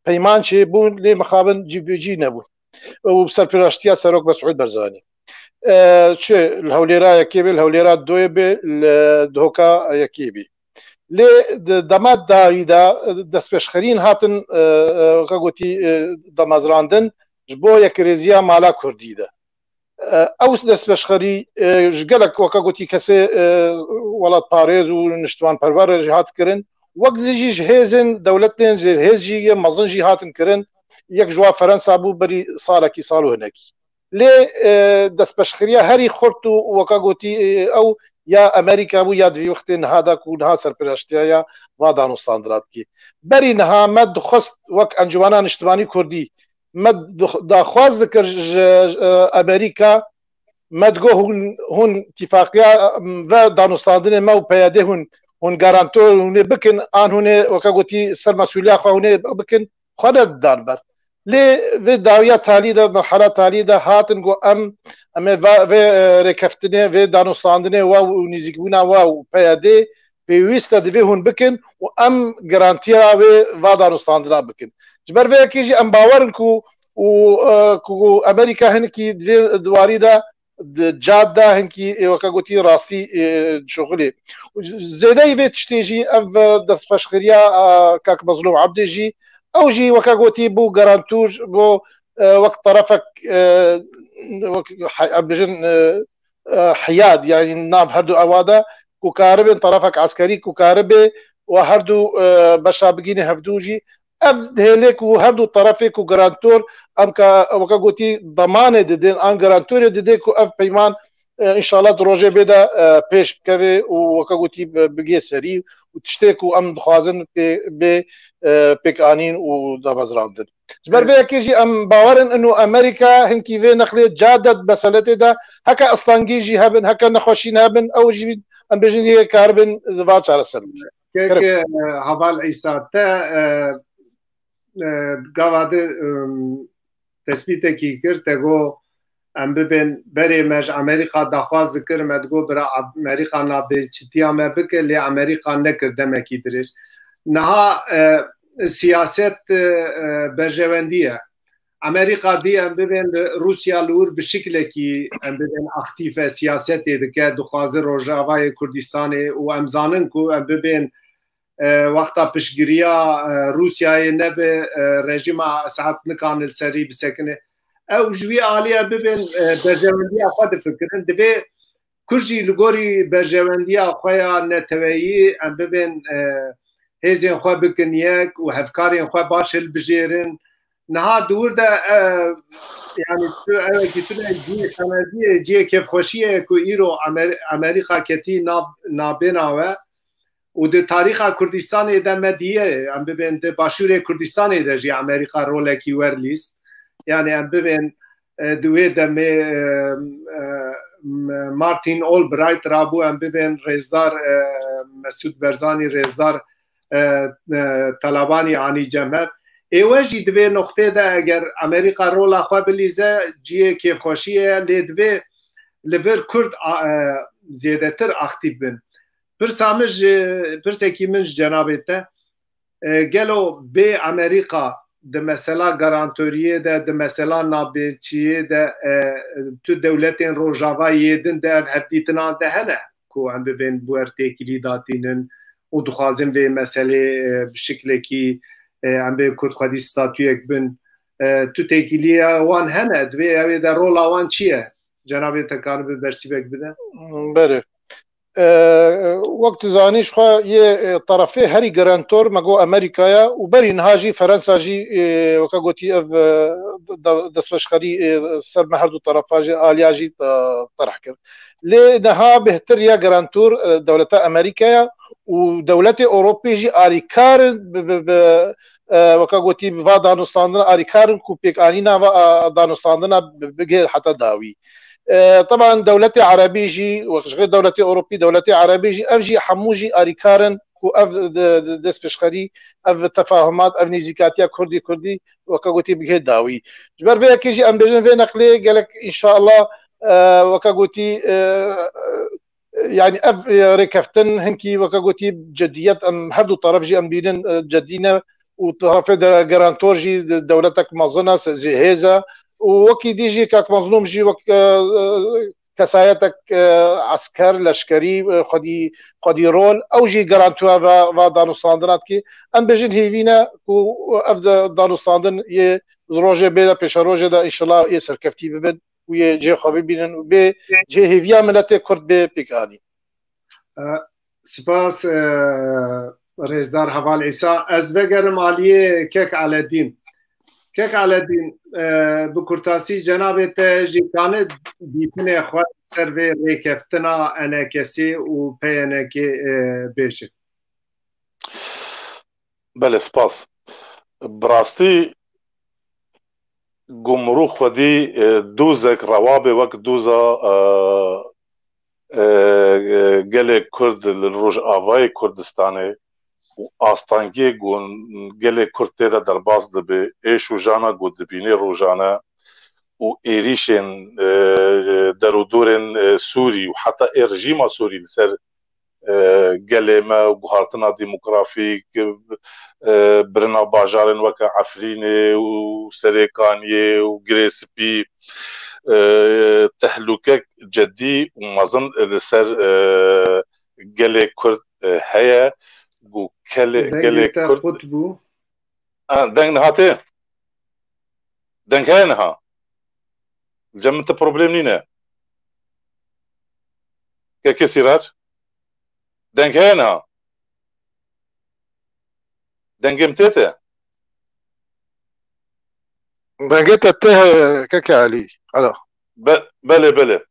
peyman çê bûn lê mixabin cî nebûn. û serpêraştiya Serok Mesûd Barzanî. Çi li hewlêra yekê bê li hewlêra doyê bê li hoka yekê bê. لێ دەمات داویدا دەستپێشخەرین هاتن کە گوتی دەمەزراندن ji بۆ یەکرێزیە مالا کوردیدا ئەو دەستپێشخەری gelek وەکە گوتی کەسێ وڵات پارێز و نیشتوان پەروەر هاتkirin وەک jî ji hêzên dewletên zêrhêz jî yê mezin jî hatin kirin yek ji wan Ferensa bû berî salekî sal û hinekî lê destpêşxeriya herî xurt û weka gotî ew ya Amerika bû ya divê wextê niha ku niha serpêraştiya ya va danûstandiratî berî niha me dixwest wek Encûmena Niştimanî Kurdî me daxwaz dikir ji Amerika me digot hûn tîfaqiya ve danûstandinê me û PYD hûn garantor hûnê bikin an hûnê weka gotî ser mesûliya xwe hûnê bikin xwe nedidan ber lê vê dawiya talî de merhela talî de hatin got em vê rêkeftinê vê danûstandinê we û nîzîkbûna we û PYD pêwîst e divê hûn bikin û em garantiya wê va danûstandina bikin ji ber vê yekê jî em bawerin ku Amerîka hinkî divê dwarî de cad da hinkî weka gotî rastî şoxilê zêdeyî vê tiştê jî ev destpêşxeriya Kak Mezlûm Ebdê jî ew jî weka gotî bû garantûr bo wek tarafek bijin hiyad yani nav herdû ewa de ku karibên tarafek eskerî ku karibê û herdû beşa bigînê hevdû jî ev dihêlê ku herdû tarafê ku garantor em weka gotî demanê didin an garantorê didê ku ev peyman inşallah di rojê bê de pêş bikeve û weka gotî bigê serî û tiştê ku em dixwazin bê pêkanîn û damezrandin ji ber vê yekê jî em bawerin û Amerîka hinkî vê nexlê cadet meseletê de heke istangî jî hebin heke nexweşîn hebin ew jî em bêjin yê karibin va çareser heval îsa te gava de tespîtekî kir te got em bibên berê me ji Amerîka daxwaz dikir me digot bira Amerîka navbêçitiya me bike lê Amerîka nekir demekî dirêj niha siyaset berjewendî ye Amerîka dî em bibên Rûsya li wir bi şiklekî em bibên aktif e siyasetê dike dixwaze Rojavayê Kurdistanê û em zanin ku em bibên wexta piştgiriya Rûsyayê nebe rejîma Esad nikanin serî bisekine ew ji wî alîya bibên berjewendiya xwe difikirin divê kur jî li gorî berjewendiya xwe ya neteweyî em bibên hêzên xwe bikin yek û hevkarên xwe baş hilbijêrin niha di wir de yani tu evekî tu ciyê xeneziyê ciyê kevxweşiyê ku îro Amerîka ketî navbêna we û di tarîxa Kurdistanê de me diye em bibên di başûrê Kurdistanê de jî Amerîka rolekî werlîst yani em bibên di wê demê Martin Albright rabû em bibên rêzdar Mesûd Barzanî rêzdar Talebanî anî cemhev êwe jî divê noxtê de eger Amerîka rola xwe bilîze ciyê kêfxweşî ye lê divê li vir Kurd zêdetir aktif bin pirsekî min ji cenabê te gelo bê Amerîka di mesela garantoriyê de di mesela navbêçiyê de tu dewletên Rojavayê din de ev hevdîtinan de hene ku em bibên bu er têkilî datînin û dixwazin vê meselê bi şiklekî em bê Kurd xwedî statûyek bin tu têkiliya wan hene divê ew ê de rola wan çi ye cenabê te karibî bersîvek bide berê وەک زانیش خوا یê tarafê herî garantor me got Amerîkaya û berî niha jî Ferensa jî weka gotî ev destpêşxerî ser me herdû tarafa jî aliya jî terh kir lê niha bêhtir ya garantor dewleta Amerîkaya û dewletê Ewropê jî alîkarin weka gotî va danûstandina alîkarin ku pêkanîna danûstandina bigê heta dawî طبعا دولتي عربي جي وغير دولتي أوروبي دولتي عربي جي أف جي حمو جي أريكارن کو اف دست پشخری اف تفاهمات اف نزیکاتیا کردی وکا گوتی بگه داوی جبر وی کیجی ام بجن وی نقلی گلک ان شاء الله وکا گوتی يعني اف ركفتن هنكي وكا قلتي جديات ام هردو طرف جي ام بينن جدينا وطرف جرانتور جي دولتك مظنه جهازه وكي دي جي كاك مظلوم جي وك كسايتك عسكر لشكري خدي رول او جي جرانتوا و دانستاندرات كي ام بجن هيفينا كو اف دانستاندن ي روجه بلا پیش روجه دا ان شاء الله يسر كفتي ببن وی جه خوابی بینن به جه هیویا ملت کرد به پیکانی سپاس رئیسدار حوال عیسی از بگرم علیه کک علدین بکرتاسی جناب تجیکانه دیتنه خواه سر و ریکفتنا انکسی و پینکی بیشه بله سپاس براستی گمرو خودی دوزک روابه وک دوزا گل کرد روش آوای کردستانه و آستانگی گل کرد تیرا در باز دبه ایش و جانا گو دبینه روژانه و ایریشن در و دورن سوری و حتی رژیم سوری لسر گلمه و گوهارتنا دیموگرافیک برنا باجارن وکا عفرینه و سریکانیه و گریسپی تهلوکه جدی و مزن لسر گل کرد هیا گو گل کرد دنگ نهاته دنگ هیا نها جمعت پروبلم نینه که کسی راج دنگ هیا نها دنگم تيتا دنگت ته كعلي على بله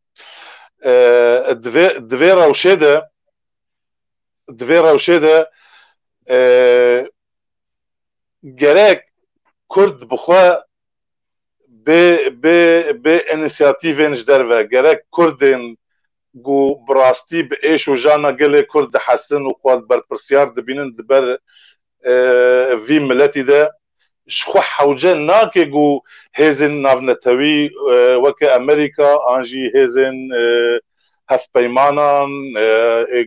دوی روشده گرک کرد بخوا به انیسیاتیوینش در و گرک کردن گو براستی به ایش و جانا گله کرد حسن و خواد برپرسیار دبینن دبر وی ملتی ده شخو حوجه ناکه گو هزن نافنتوی وکه امریکا آنجی هزن هف پیمانان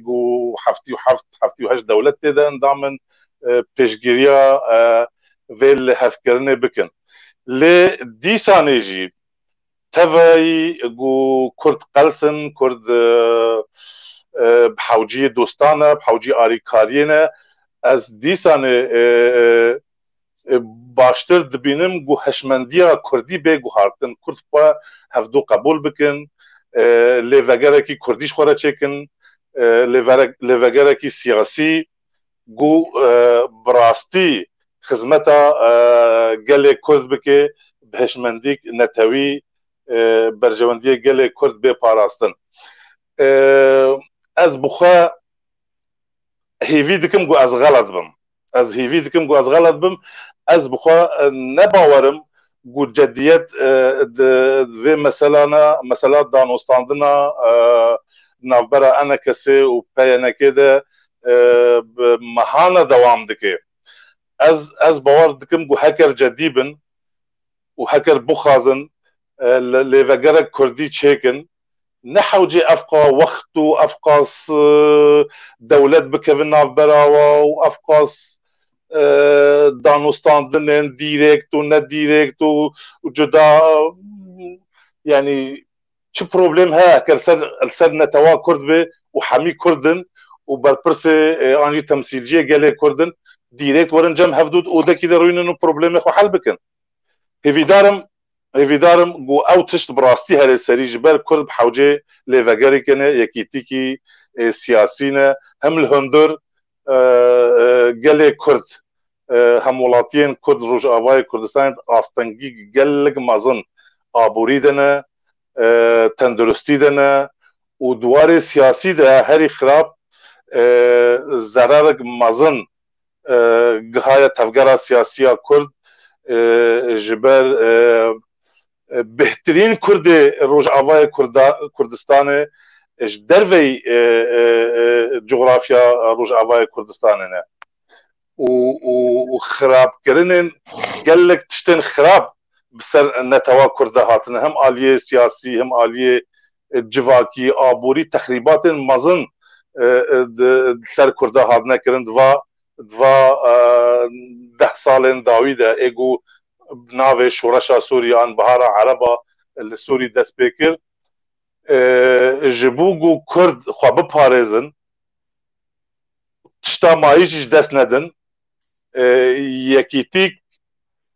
گو هفتی و هشت دولت ده اندامن پیشگیریا ویل هف کرنه بکن لی دیسانه جی تفایی گو کرد قلسن کرد بحوجی دوستانه بحوجی آریکارینه از دیسانه باشتر دبینم گو هشمندیا کردی به گو هارتن کرد با هفدو قبول بکن لیوگره کی کردیش خورا چکن لیوگره کی سیاسی گو براستی خدمتا گل کرد بکه هشمندی نتوی برجواندی گل کرد به پاراستن از بخوا هیوی دکم گو از غلط بم از بخوا نباورم گو جدیت و مثلا دانوستاندنا نافبرا انا کسی و پیانکه ده مهانه دوام دکه از باور دکم گو هکر جدی بن و هکر بخازن لیوگره کردی چیکن نحوجي افقا وقت وافقاس دولت بكفن ناف براوا وافقاس دانوستاندن ديريكت ون ديريكت وجدا يعني شو بروبليم ها كالسر نتوا كرد به وحمي كردن وبربرسي انجي تمثيلجيه قال كردن ديريكت ورنجم هفدود اودا كده روينن بروبليم خو حل بكن هیویدارم گو او تشت براستی هر سری جبر کرد بحوجه لیوگری کنه یکیتی کی سیاسی نه هم الهندر گله کرد هم ولاتین کرد روش آوای کردستان آستنگی گلگ مزن آبوری دنه تندرستی دنه و دوار سیاسی ده هری خراب ضرر مزن گهای تفگرا سیاسی کرد جبر بهترین کرد روش آوای کردستان درفي جغرافيا روجاوا كردستان هنا وخراب كرنن قال لك تشتن خراب بسر نتوا كردهاتنا هم آلية سياسي هم آلية جواكي آبوري تخريبات مزن سر كردهاتنا كرن دوا 10 سالين داويدا ايجو بناوي شورشا سوريا ان بهارا عربا السوري دست بكر جبوگو کرد خواب بپارێزن تشتا ماییش دەست نەدن یەکیتیک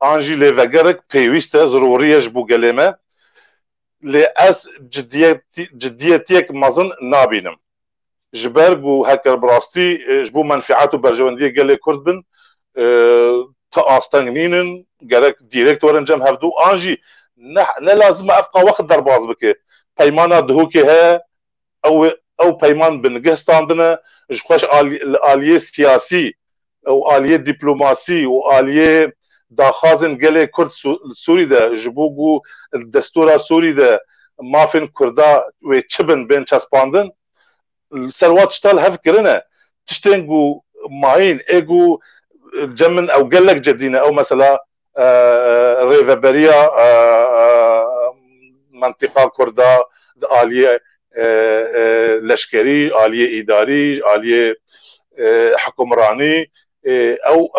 ئانژی لێڤەگەرێک پێویستە زروریەش بوو گەلێمە لێ ئەس جدیەتیەک مەزن نابینم ji ber ku heker bi rastî ji bo menfiat û berjewendiyê gelê Kurd bin te asteng nînin gerek dîrekt werin cem hevdû an jî ne lazim e ev qa wexit derbas bike peymana dihokê heye ew peyman bi nigeh standine ji xweş aliyê siyasî û aliyê dîplomasî û aliyê daxwazên gelê Kurd Sûrî de ji bo ku destûra Sûrî de mafên Kurda wê çi bin bên çespandin serwat ştal hev kirine tiştên ku mayîn ê ku cemin ew gelek cedîne ew mesela rêveberiya mentika Kurda aliyê leşkerî, aliyê îdarî, aliyê hukmranî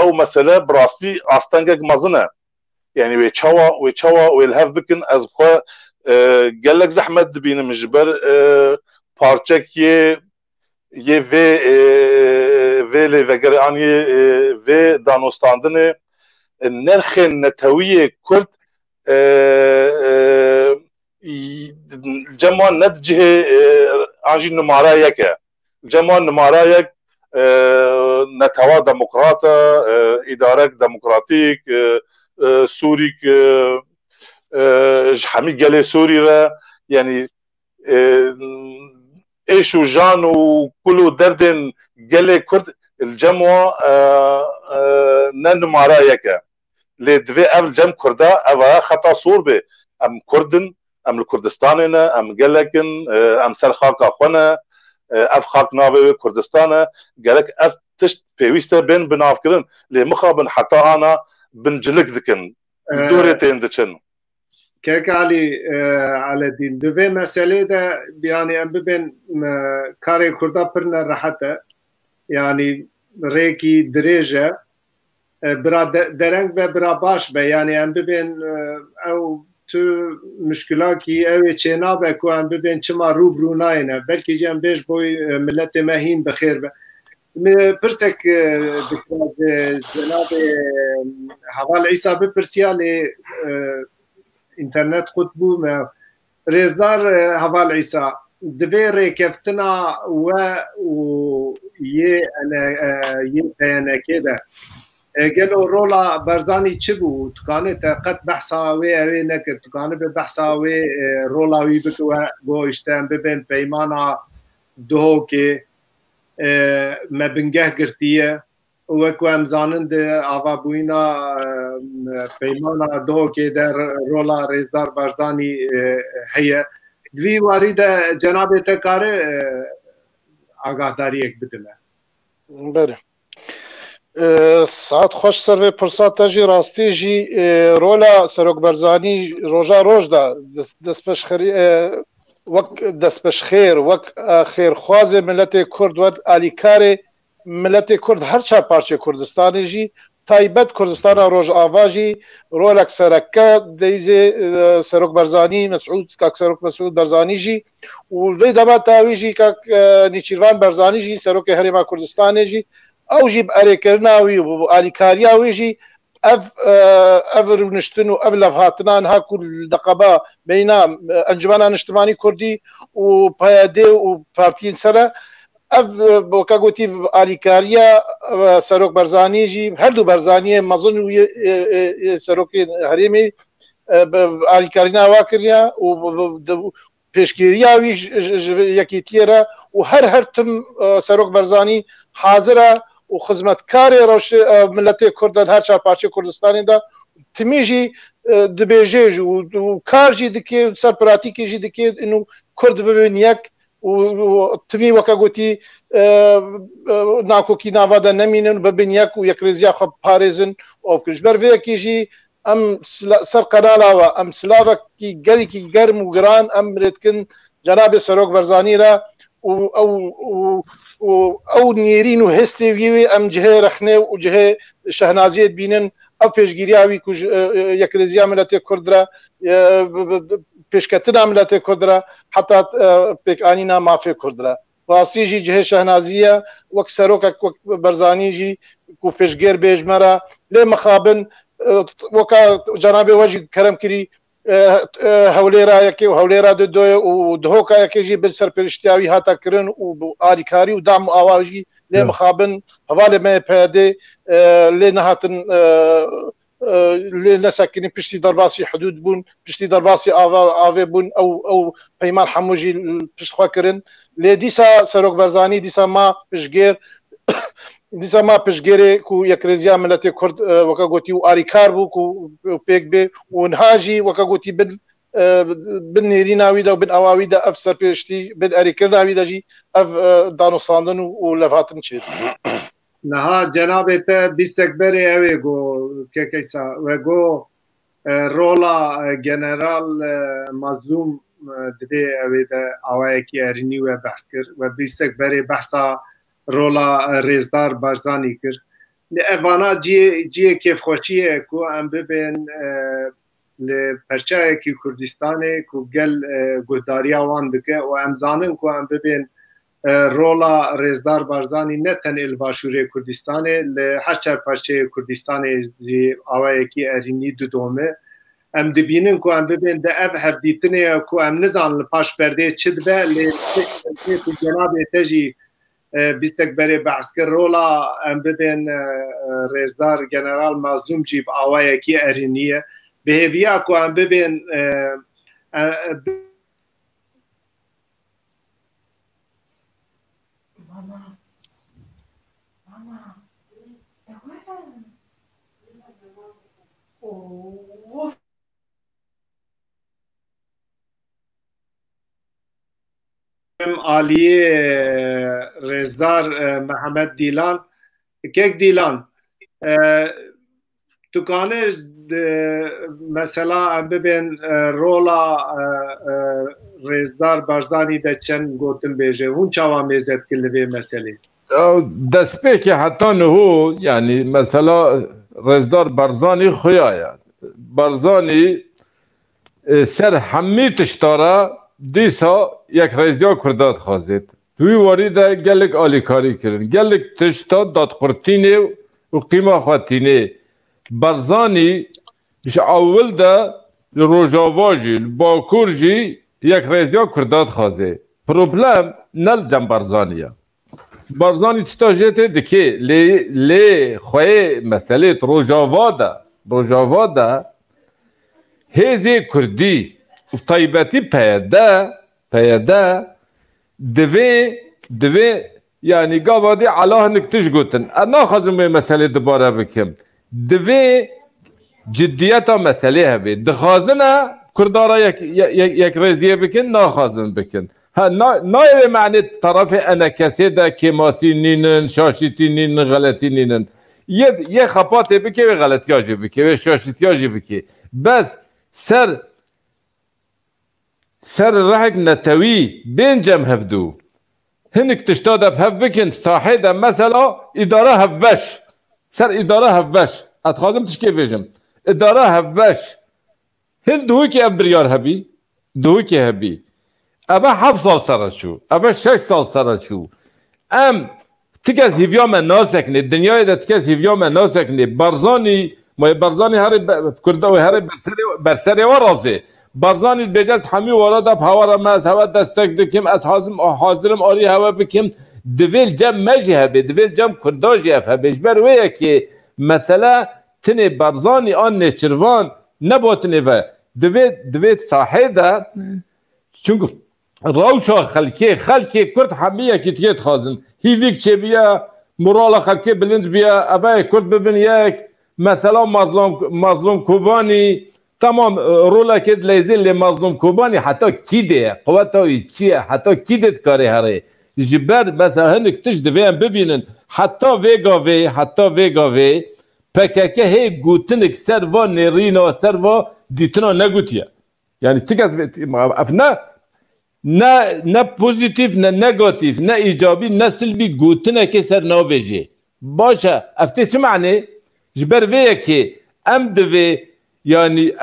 ew mesele bi rastî astengek mezin e yani wê çawa wê hev bikin ez xwe gelek zehmet dibînim ji ber parçekê yê vê lêvegeraniyê vê danostandinê nerxên netewiyê Kurd cema net cihê an jî nimara yek e cema nimara yek netewa demokrat e îdarek demokratîk Sûrîk ji hemî gelê Sûrî re yani êş û jan û kul û derdên gelê Kurd cem wa ne nimara yek e lê divê ev cem Kurda ev e xeta sor bê em Kurdin em li Kurdistanê ne em gelekin em ser xaka xwe ne ev xak navê wê Kurdistan e gerek ev tişt pêwîst e bên binavkirin lê mixabin heta ana bincilik dikin dorê tên diçin Kek Ali Aledîn di vê meselê de yani em bibên karê Kurda pir nerehet e yani rêkî dirêj e bira dereng be bira baş be yani em bibên ew tu müşkilakî ew ê çênabe ku em bibên çima rûbrû nayêne belkî jî em bêj boî milletê me hîn bixêr be pirsek cenabê Heval İsa bipirsiya lê internet xut bû me rêzdar Heval İsa divê rêkeftina we û yê peyenekê de gelo rola Barzanî çi bû tukanê te qet behsa wê ew ê nekir tukanî bi behsa wê rola wî bike we bo işte em bibên peymana dihokê me bingeh girtiye wek em zanin di avabûyîna peymana dihokê de rola rêzdar Barzanî heye divî warî de cenabê te kare agadariyek bidime Bere saat xweş ser vê pirsa te jî rastî jî rola Serok Barzanî roja roj da wek destpêşxêr wek xêrxwazê milletê Kurd wek alîkarê milletê Kurd her çar parçê Kurdistanê jî taybet Kurdistana Rojava jî rolek sereke deyzê Serok Barzanî Mesûd Serok Mesûd Barzanî jî û vê dema tawî jî Nîçîrvan Barzanî jî Serokê Herêma Kurdistanê jî ew jî bi erêkirina wî û alîkariya wî jî ev rûniştin û ev levhatinan haku deqeba beyna Encumena Niştimanî Kurdî û PYD û partiyên sere ev weka gotî alîkariya Serok Barzanî jî her du Barzaniyê mezin û Serokê Herêmê alîkarîna wa kiriye û pêşgiriya wî ji yekîtiyê re û her tim Serok Barzanî hazir e û xizmetkarê milletê Kurd de her çar parçê Kurdistanê de timî jî dibêje û kar jî dike ser pratikê jî dike û Kurd bibin yek و تمی وەکە گوتی ناکۆکی ناوادا نەمینن ببن یەک و یەکرێزیا خۆ پارێزن ئەو کرد بەرڤەیەکیژی ئەم سەر قەناڵاوە ئەم سلااوەکی گەلێکی گەرم و گران ئەم مرێتکن جەنابێ سەرۆک بەرزانیرە ئەو نێرین و هێستێوی ئەم جهێ رەخنێ و جهێ شەهنازیت بینن ئەو پێشگیریاوی یەکرێزیا ملەتێ کوردرە پێشکەتنا ملەتێ کوردرە حتا پێکانینا مافێ کوردرە ڕاستیژی جهێ شەهنازیە وەک سەرۆکە بەرزانیژی و پێشگێر بێژمەرە لێ مەخابن وەکە جەنابێ وەژی کەرەم کردی هەولێرایەکێ و هەولێرا دۆیە و دهۆکایەکێژی بن سەرپێرشتیاوی هاتەکردن و ئالیکاری و دام و ئاواژی لێ مخابن هەوا لێ مە پێدێ لێ نەهاتن لێ نەسەکنی پشتی دەرباسی حدود بوون پشتی دەرباسی ئاوێ بوون ئەو پەیمان هەمووژی پشتخواکردن لێ دیسا سەرۆک بەرزانی دیسا ما پشتگێر دیسا ما پشتگێرێک و یەکرێزیا ملەتێ کورد وەکە گوتی و ئاریکار بوو و پێک بێ و نهاژی وەکە گوتی بن نێری ناویدا و بن ئەواویدا ئەف سەرپێشتی بن ئەریکرد ناویدەژی ئەف دانوستاندن و لەڤاتن چێت نها جنابێ te bîstek berê ew ê got kekeysa ve got rola general Mazlûm divê ew ê de awayekî erînî we behs kir ve bîstek berê behsa rola Rêzdar Barzanî kir li evana ciyê kêfxweşiyê ku em bibên li perçeyekî Kurdistanê ku gel guhdariya wan dike û em zanin ku em bibên rola Rêzdar Barzanî ne tenê li başûrê Kurdistanê li her çarparçeyê Kurdistanê jî awayekî erînî didome em dibînin ku em bibên de ev hevdîtinê ku em nizanin li paş perdeyê çi dibe lê ku cenabê te jî bîstek berê behs kir rola em bibên Rêzdar General Mazlûm jî bi awayekî erînî ye bihêviya ku em bibên Aliye Rêzdar Mehmed Dîlan kek Dîlan tukane mesela em bibên rola Rêzdar Barzanî de çend gotin bêje hûn çawa mêzet kir li vê meselê destpêkê heta niho yani mesela Rêzdar Barzanî xuya ye Barzanî ser hemî tiştara dîsa yekrêziya Kurda dixwazêt wî warî de gelek alîkarî kirin gelek tişta dadqurtînê û qîma xwe tînê Barzanî ji awil de li Rojava jî li Bakur jî yekrêziya Kurda dixwaze problem ne li cem Barzanî ye Barzanî tişta jê tê dike lê xweyê meselê Rojava de hêzê Kurdî û taybetî peyede divê yani gavadî ala hinek tişt gotin em naxwazim vê meselê dibare bikim divê ciddiyeta meselê hebe dixwazine Kurdara yekrêziye bikin naxwazin bikin nayê meعنê tarafê enekesê de kêmasî nînin şaşîtî nînin xeletî nînin yê xepatê bike wê xeletiya jî bike wê şaşîtiya jî bike bes ser rehek netewî bên cem hevdû hinek tişta de hev bikin sahê de mesela îdara hevbeş ser îdara hevbeş ez dixwazim tişkê bêjim îdara hevbeş hin duhûkê ev biryar hebî duhûkê hebî ev 7 sal sere çû ev 6 sal sere çû em tikez hîviya me nasekne dinyayê de tikez hîviya me nasekne Barzanî Barzanî herê Kurda û herê berserê we razê Barzanî bêje ez hemî wara de hewara me ez hewe destek dikim ez hazirim arî hewe bikim divê cem me jî hebe divê cem Kurda jî ev hebe ji ber wê yekê mesele tinê Barzanî an nêçirvan nebotinê ve divê sahê de çünkü rawşa xelkê Kurd hemî yekî tiyê dixwazin hîvîk çêbiye morala xelkê bilind biye evê Kurd bibin yek mesela Mazlûm Kobanî تمام رولا كد ليزين لمظلوم كوباني حتى كيدي قوته تشي حتى كيدت كاري هري جبر بس هنك تجد فين ببينن حتى فيغا في PKK هي جوتنك سرفا نيرينا سرفا ديتنا نجوتيا يعني تكاس افنا نا بوزيتيف نا نيجاتيف نا ايجابي نا سلبي جوتنا كسر نوبيجي باشا افتي شو معني جبر فيكي ام دفي يعني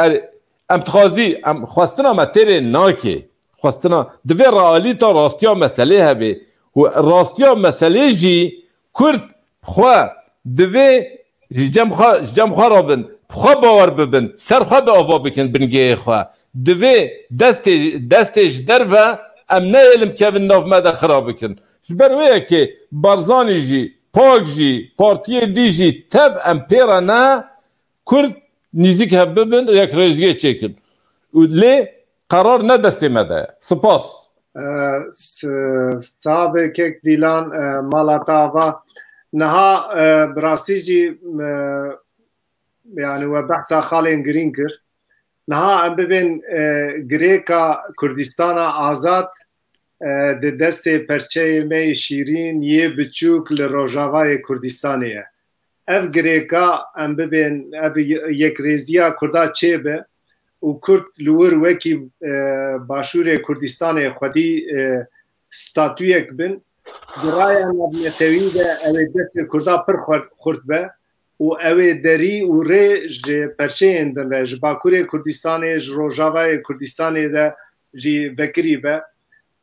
ام تخازي ام خواستنا ما تيري ناكي خواستنا دفي راليتا راستيا مسألة هبي وراستيا مسألة جي كرد خوا دفي جم خرابن خوا باور ببن سر خوا به آوا بکن بنگه خوا دوی دستش درفه ام نیلم که بن ناف مده خراب بکن برویه که برزانی جی پاک جی پارتی دی جی تب ام پیرا نه کرد نزیک هب ببن یک رجگه چکن لی قرار ندسته مده سپاس صاحب کک دیلان مالاتا نها براسيجي يعني وبحثا خالين جرينكر نها ام ببين جريكا كردستان آزاد دسته پرچه می شیرین یه بچوک لروجاوای کردستانیه اف گریکا ام ببین اف یک ریزیا کردا چه به و کرد لور وکی باشور کردستان خودی ستاتویک بن برای نبیتوی ده اوی دست کردا پر خورد به و اوی دری و ری پرچه اندن جه باکور کردستان جه روجاوای کردستان ده جه وکری به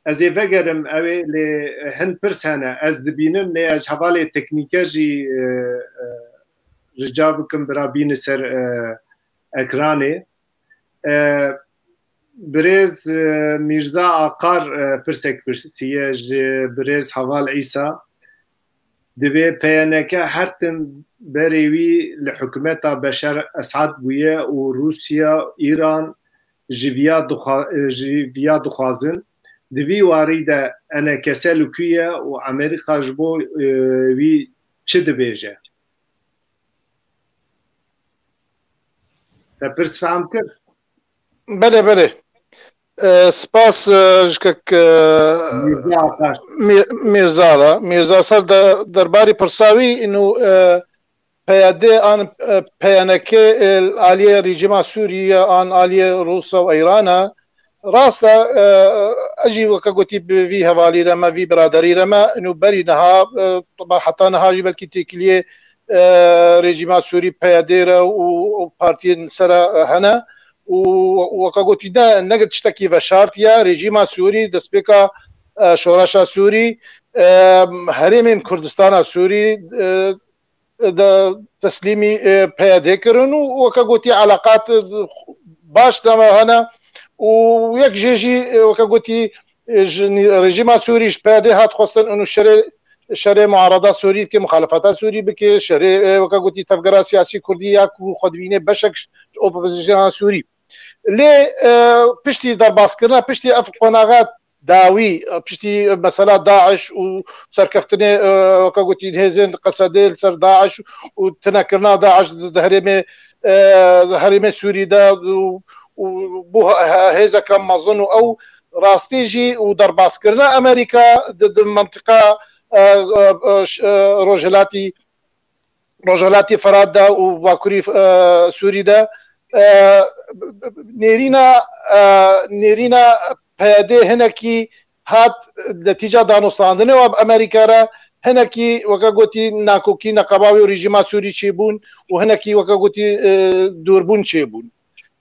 از وگرم اوی لی هن پرسانه از دبینم لی از حوالی تکنیکه جی رجا بکم برا بین سر اکرانه برز میرزا آقار پرسک پرسیه برز حوال عیسا دبی پیانکه هرتم بریوی لحکومتا بشار اسعد بویه و روسیا ایران جویا دخوازن دوی واری ده انا کسلو کیه و امریکا جبو وی چه دبیجه تا پرس فهم کرد؟ بله بله سپاس جکک میرزا سر درباری پرساوی انو پیاده آن پیانکه آلیه رژیم سوریه آن آلیه روسا و ایران راست اجي وكاغوتي في هوالي رما في برادري رما انه بري نها طبعا حتى نها جبل كيتيكلي ريجيما سوري بياديرا وبارتي سرا هنا وكاغوتي دا نقد تشتكي فشارتيا ريجيما سوري دسبيكا شوراشا سوري هرمين كردستان سوري دا تسليمي بياديكرن وكاغوتي علاقات باش تما هنا ويك جيجي وكاغوتي رژیم سوری پیاده هات خواستن انو شر معارضه سوری که مخالفات سوری بکه شر وكاغوتي تفکر سیاسی کردی یا خودبینه بشک اپوزیسیون سوری لی پشتی در باسکرنا پشتی افقانات داوی پشتی مثلا داعش و سرکفتنه وكاغوتي هزن قصدل سر داعش و تنکرنا داعش هرم سوری دا و هذا كان مظن او راستيجي ودرباسكرنا امريكا ضد المنطقه رجلاتي فرادا وباكوري سوريدا نيرينا بيادي هناكي هات نتيجه دانوستاندنه و امريكا را هناكي وكاغوتي ناكوكي نقباوي وريجيما سوري تشيبون وهناكي وكاغوتي دوربون تشيبون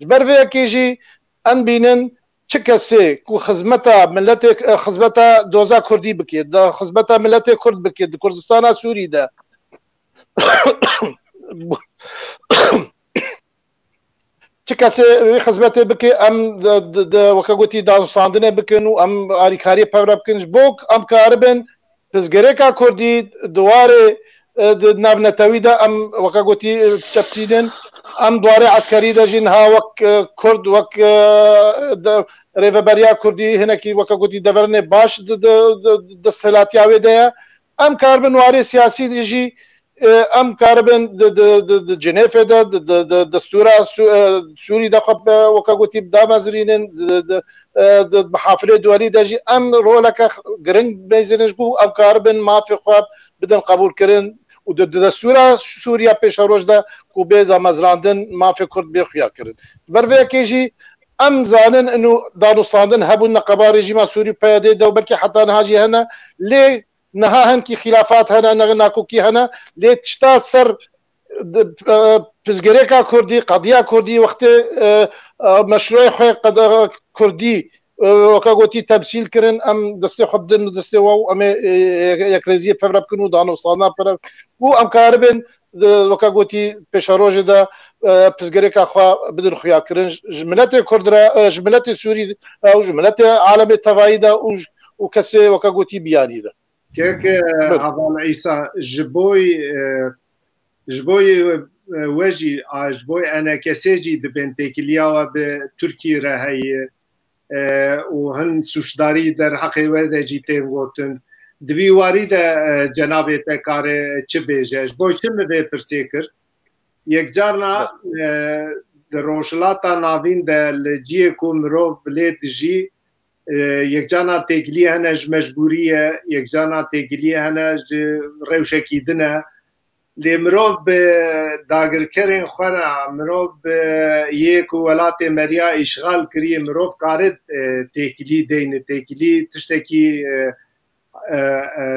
برفيا كيجي انبينن تشكسي كو خزمتا ملتك خزمتا دوزا كردي بكي دا خزمتا ملتك كرد بكي دا كردستان سوري دا تشكسي خزمتا بكي ام دا وكاغوتي دانستاندنه بكن و ام اريكاري باور بكنج بوك ام كاربن بزغريكا كردي دواري نابنتاوي دا ام وكاغوتي تشبسيدن ام دواره عسكري دا جنها وك كرد وك ريفبريا كردي هناكي وكاغوتي دفرنه باش دستلاتياوي دا ام كاربن واري سياسي ديجي ام كاربن جنيف دستورا سوري دخب وكاغوتي بدامازرين محافله دولي دجي ام رولك جرينج بيزنجو ام كاربن ما في خواب بدن قبول كرن ودستورا سوريا بيشاروج دا كوبي دامازراندن ما في كرد بيخيا كرن برفي كيجي ام زانن انه دانوستاندن هبون قبا ريجيما سوري بيادي دو بلكي حتى نهاجي هنا ليه نها هن کی خلافات هنا ناکو کی هنا لی تشتا سر پزگریکا کردی قضیه کردی وقت مشروع خوی کردی وکا گوتی تمثیل کرن ام دستی خودن دستی و ام یک رزیه پرب کنو دانو صانا پرب و ام کاربن وکا گوتی پیشاروج دا پزگریکا خوا بدن خویا کرن جملت کردرا جملت سوری او جملت عالم تفایدا و کسی وکا گوتی بیانی دا كيك هذا عيسى جبوي وجي جبوي انا كسيجي دبن تكليا بتركي راهي وهن سوشداري در حقي ورده جيتين وتن دبي وارد جناب تكار تشبيجه جبوي كم بيرسيكر يكجارنا دروشلاتا نافين دلجيكو مرو بليد جي یک جانا تگلی هنج مجبوریه یک جانا تگلی هنج روشکی دنه لی مروف به داگرکرین خورا مروف به یک ولات مریا اشغال کریه مروف کارد تگلی دین تگلی تشتکی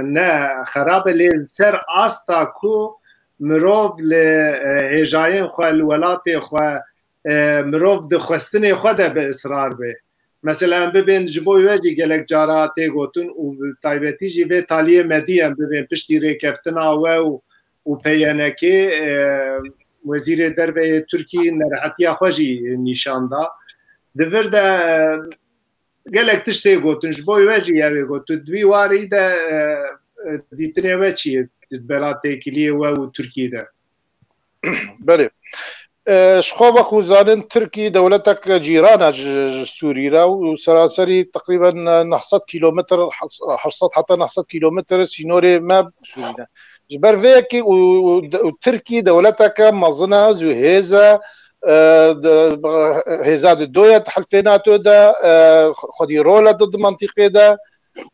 نه خراب لی سر آستا کو مروف لی هجاین خواه الولات خواه مروف دخوستن خواه ده به اصرار به مثلا ببین جبوی وجی گلک جارا تیگوتون و تایبتی جی و تالیه مدیم ببین پشتی ریکفتنا و پیانکی وزیر دربه ترکی نرحتی خوشی نشانده دور ده گلک تشتی گوتون جبوی وجی یوی گوتون دوی واری ده دیتنه وچی برای کلیه و ترکی ده بله شخوبة خوزان تركي دولتك جيران سوريا وسراسري تقريبا 900 كيلومتر حتى 900 كيلومتر سينوري ما سوريا جبر فيكي وتركي دولتك مظنة زهيزة هيزا الدوية تحلفيناتو دا خدي رولا ضد منطقة دا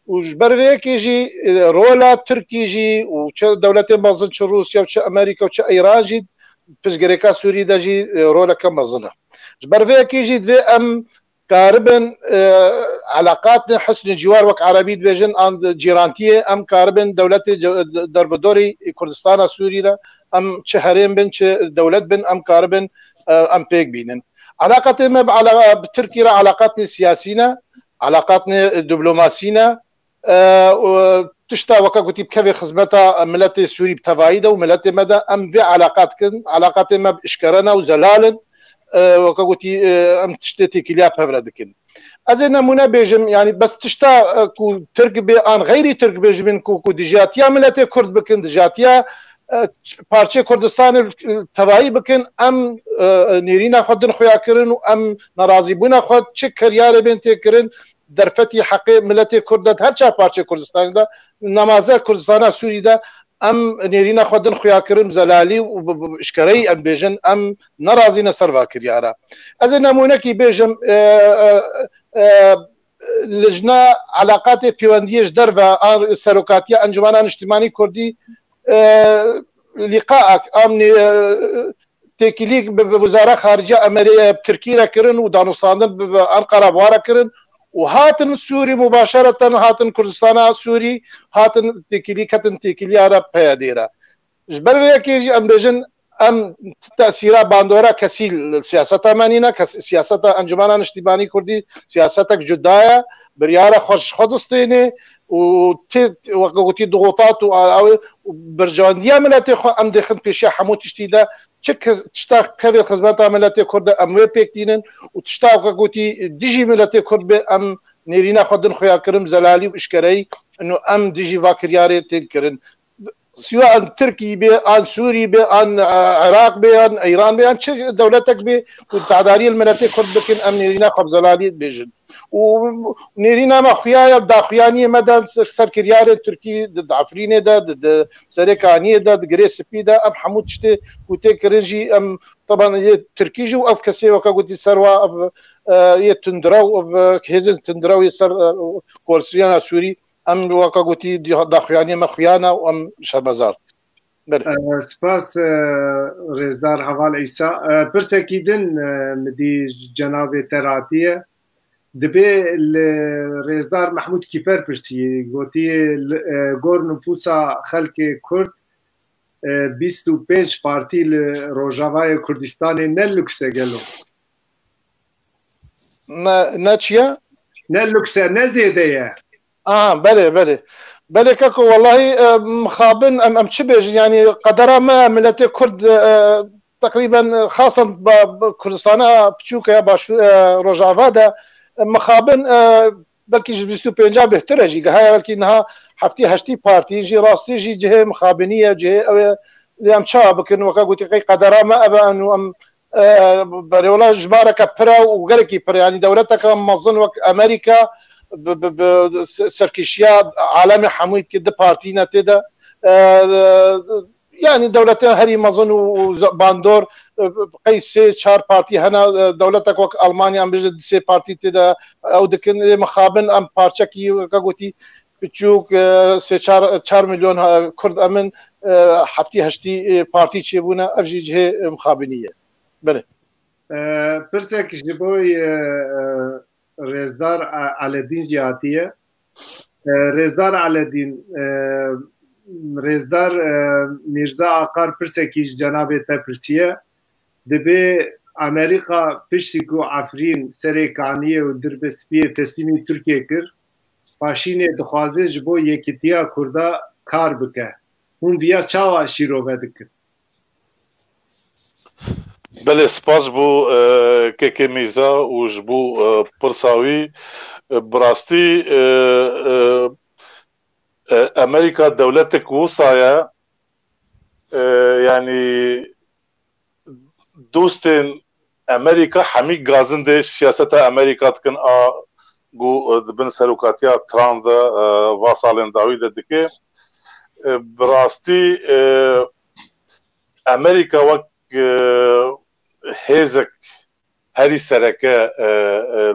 وجبر فيكي جي رولا تركي جي وش دولتي مظن روسيا وش أمريكا وش إيران جي پشگریکا سوری داجی رولا کم مزنه جبر فيها كيجي دفي ام كاربن علاقات حسن الجوار وك عربي دبيجن عند جيرانتيه ام كاربن دولة دربدوري كردستان سوريا ام شهرين بن دولة بن ام كاربن ام بيك بينن علاقات ما بتركيا علاقاتنا سياسينا علاقاتنا دبلوماسينا تشتا وكا قلت بكفي خدمتها ملت سوري بتفايده وملت مدى ام في علاقات ما باشكرنا وزلال وكا قلت ام تشتتي كليا بفردكن ازينا منا بيجم يعني بس تشتا كو ترك بي ان غيري ترك بيجم كو دجاتيا ملت كرد بكن دجاتيا parça Kurdistan tevayı bakın em nirina xudin xuya kirin û em narazîbûna xwe çi kiryarê bên tê kirin derfetî heqê miletê Kurd de her çar parça Kurdistanê de namaze Kurdistana Sûrî de em nêrîna xwe din xuya kirin zelalî û işkereyî em bêjin em nerazîne ser va kiryara. Ez ê nemunekî bêjim lejna alaqatê pêwendiyê ji derve an serokatiya Encumena Niştimanî Kurdî لقاءك امني تكليك بوزاره خارجيه امريكيه بتركيا كرن ودانوستان بانقره بواره كرن وهاتن سوري مباشره هاتن كردستان سوري هاتن تكليك هاتن تكليا عرب بياديرا جبر كي ام بجن ام تاثيرا باندورا كسيل سياسه مانينا سياسه انجمنا نشتباني كردي سياستك جدايه برياره خوش خدستيني وقتی ضغوطات و برجاندیا ملت خو ام دخن پیش حمو تشتیدا چک تشتا کبی خدمت ملت کرد ام و پکتینن و تشتا وقتی دیجی ملت کرد به ام نرینا خودن خویا کرم زلالی و اشکری انه ام دیجی واکریاره تکرن سواء تركي بي ان سوري بي ان عراق بي ان ايران بي ان دولتك بي والتعداريه الملتي كرد بكن امنينا خبزلالي بيجن و نيرينا ما خويا داخياني مدى سركريار تركي ضد عفريني دا ضد سريكاني دا غريس بيدا ام حمود شتي كوتي كرنجي ام طبعا تركيجي واف كسي وكا قلت سروا اف يتندراو اف كهزن تندراو يسر كورسيانا سوري ام وكا قلت داخياني ما خويانا وام شبازارت سپاس رزدار حوال عیسی پرسکیدن مدی جناب تراتیه دبی رزدار محمود کیپر پرسی گوتی گور نفوسا خلق کرد 25 پارتی روجاوای کردستان نه لکسه گلو نه چیه؟ نه لکسه نه زیده یه بله كاكو والله مخابن ام تشبج يعني قدر ما ملتي كرد تقريبا خاصه بكردستان بتشوكا باش روجافادا مخابن بلكي جبستو بينجا بهترجي هاي بلكي انها حفتي هشتي بارتي جي راستي جي جهه مخابنيه جهه ام شاب كن وكا قلت قدر ما ابا انه ام بريولا جبارك برا وغلكي برا يعني دولتك مظن وك امريكا سركشيا عالمي حميد كده بارتينا تدا يعني دولتين هري مظن وباندور قيس 4 بارتي هنا دولتك وك المانيا ام بجد 6 بارتي تدا او دكن مخابن ام بارشكي كاغوتي بتشوك 4 مليون كرد امن حفتي هشتي بارتي تشيبونا افجي جهه مخابنيه بله برسك جبوي رزدار علدین جهاتیه رزدار علدین رزدار میرزا آقار پرسکیش جناب تپرسیه دبی امریکا پشتیکو عفرین سریکانیه و دربستیه تسلیمی ترکیه کر پاشینه دخوازه جبو یکیتیا کرده کار بکه اون بیا چاوا شیروه دکر بله سپاس بو که میزا و جبو پرساوی براستی امریکا دولتك وصايا يعني دوستين امريكا حمي غازن دي سياسة امريكا تكن جو بن سلوكاتيا تراند واصالين داويد دكي براستي امريكا وك هيزك هري سركه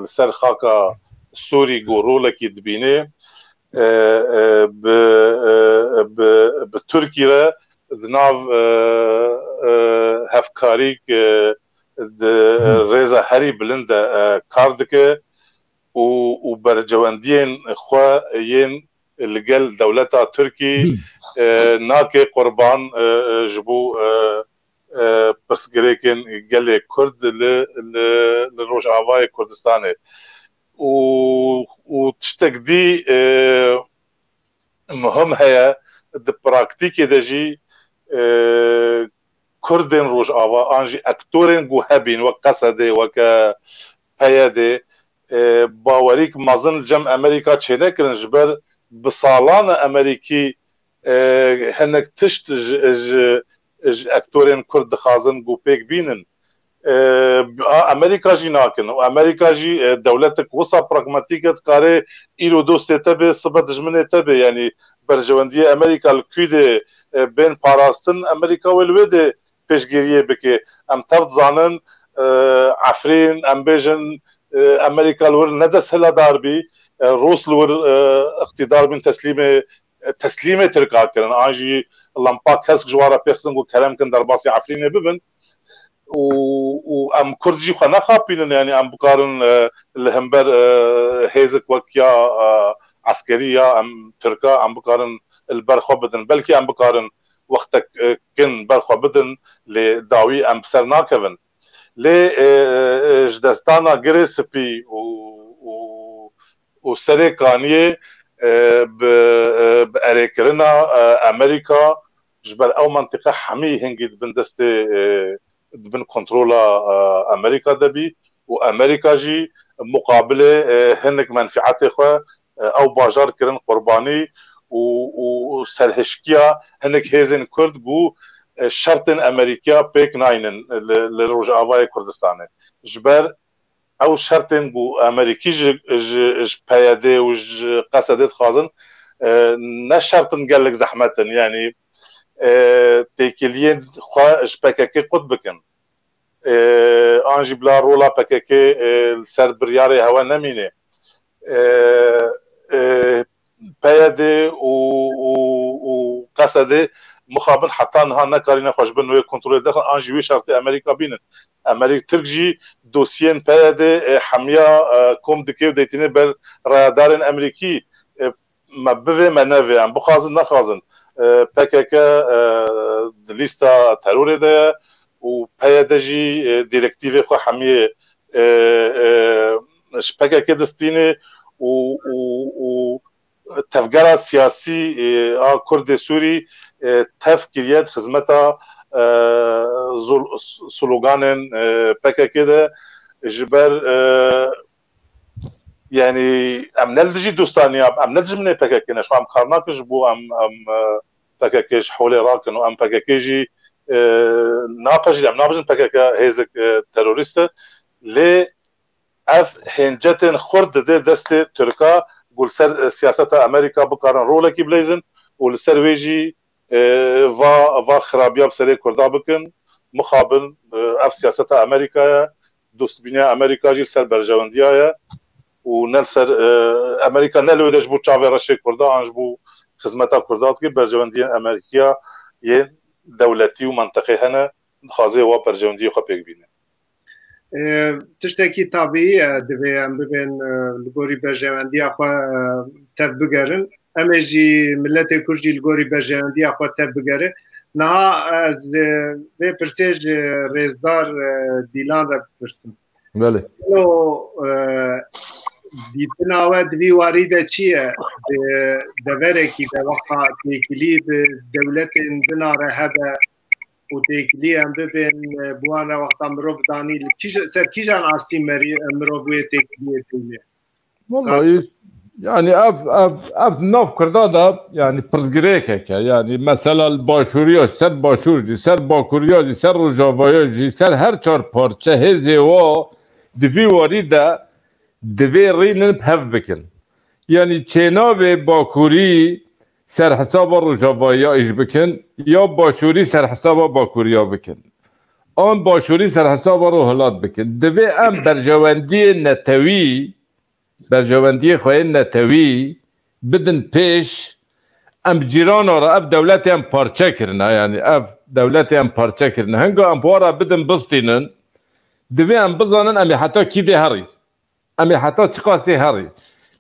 لسر خاكا سوري جورولكي دبينه بتركيا دناف هفكاريك ريزا هري بلندا كاردك وبرجواندين خواين لقل دولتا تركي ناكي قربان جبو برسگریکن گله کرد لروج آوای کردستانه و تشتك دي مهم هيا د براكتيكي دجي كردن روج آوا انجي اكتورن جو هبين وقصده وك هياده باوريك مازن جم امريكا تشينكن جبر بصالان امريكي هنك تشت اكتورين كرد خازن جو بيك بينن امريكا جي ناكن وامريكا جي دولتك وصا براغماتيكه تقاري ايرو دوستي تبي صبت جمنه تبي يعني برجوانديه امريكا الكيد بين باراستن امريكا والويد بيشغيريه بك ام تفضانن عفرين ام بيجن امريكا الور ندس هلا داربي روس الور اقتدار من تسليمه تركا كان اجي لامبا كاس جوارا بيخسن وكلام كان درباسي عفرين ببن وام كردجي خنا خابين يعني ام بقارن الهمبر هيزك وكيا عسكريه ام تركا ام بقارن البرخو بدن بلكي ام بقارن وقتك كن برخو بدن لداوي ام بسرنا كفن ل جدستانا غريسبي و سريكانيه بأريكرنا امريكا جبر او منطقه حمي هنجد بندستي بن كنترولا امريكا دبي وامريكا جي مقابله هنك منفعات خو او باجار كرن قرباني وسرهشكيا هنك هيزن كرد بو شرط امريكا بيك ناينن لروج افاي كردستان جبر او شرطن بو امریکی ج پیاده و قصدت خازن نه شرطن قال لك زحمتن يعني تيكلين خوا اش بكاكي قد بكن انجي بلا رولا بكاكي السر برياري هوا نمينه پیاده و قصده مخابن حتى نها نكارينا خوش بنو كنترول داخل انجي شرط امريكا بينن امريكا ترجي دوسيين پیاده حميه كوم دكيو ديتينه بر رادار امريكي ما بفي ما نافي ام بخازن نخازن PKK ليستا ترور ده و پیاده جي ديريكتيفي خو حميه PKK دستينه و تفجر سیاسی کرد سوری تفکریت خدمتا سلوگان PKK ده جبر يعني ام نلدجي دوستاني ام نلدج من PKK نشو ام كارناكش بو ام PKK حول راكن و ام PKK جي نابج ام نابج PKK هيزك تيروريست ل اف هنجتن خرد ده دست تركا قول سر سياسة أمريكا بقارن رولا كي بليزن والسر ويجي va خرابيا بسري كردا بكن مخابن اف سياسة أمريكا دوست بينيا أمريكا جيل سر برجوانديا ونلسر أمريكا نلو دش بو تشافي رشي كردا أنجبو خدمتا كردا كي برجوانديا أمريكا ين دولتي ومنطقي هنا خازي و برجوانديا خو بيك بينه تشتكي طبيعي دبي ام بين الغوري برجواندي اخو تبغرن امجي ملت كرجي الغوري برجواندي اخو تبغره نها از به پرسج رزدار دیلان را پرسم بله لو دیتنا و دوی وارده چیه دوره کی د وقت تکلیب دولت اندناره هذا وتكلي ام بين بوانا وقت مروف داني سر كيجان عاستي مروف تكلي والله يعني اف نوف كردادا يعني برزغريك يعني مثلا الباشوريا سر باشورجي سر باكوريا سر روجافايا سر هر چار پارچه هزي و دوی واريدا دوی رين بهف بكن يعني چناو باكوري سر حساب روجاوایا ایش بکن یا باشوری سر حساب باکوریا بکن آن باشوری سر حساب روحلات بکن دوی ام برجواندی نتوی برجواندی خواه نتوی بدن پیش ام جیران را اف دولتی ام پارچه کرنه یعنی اف دولتی ام پارچه کرنه هنگا ام پوارا بدن بستینن دوی ام بزانن امی حتی کی ده هری امی حتی چقاسی هری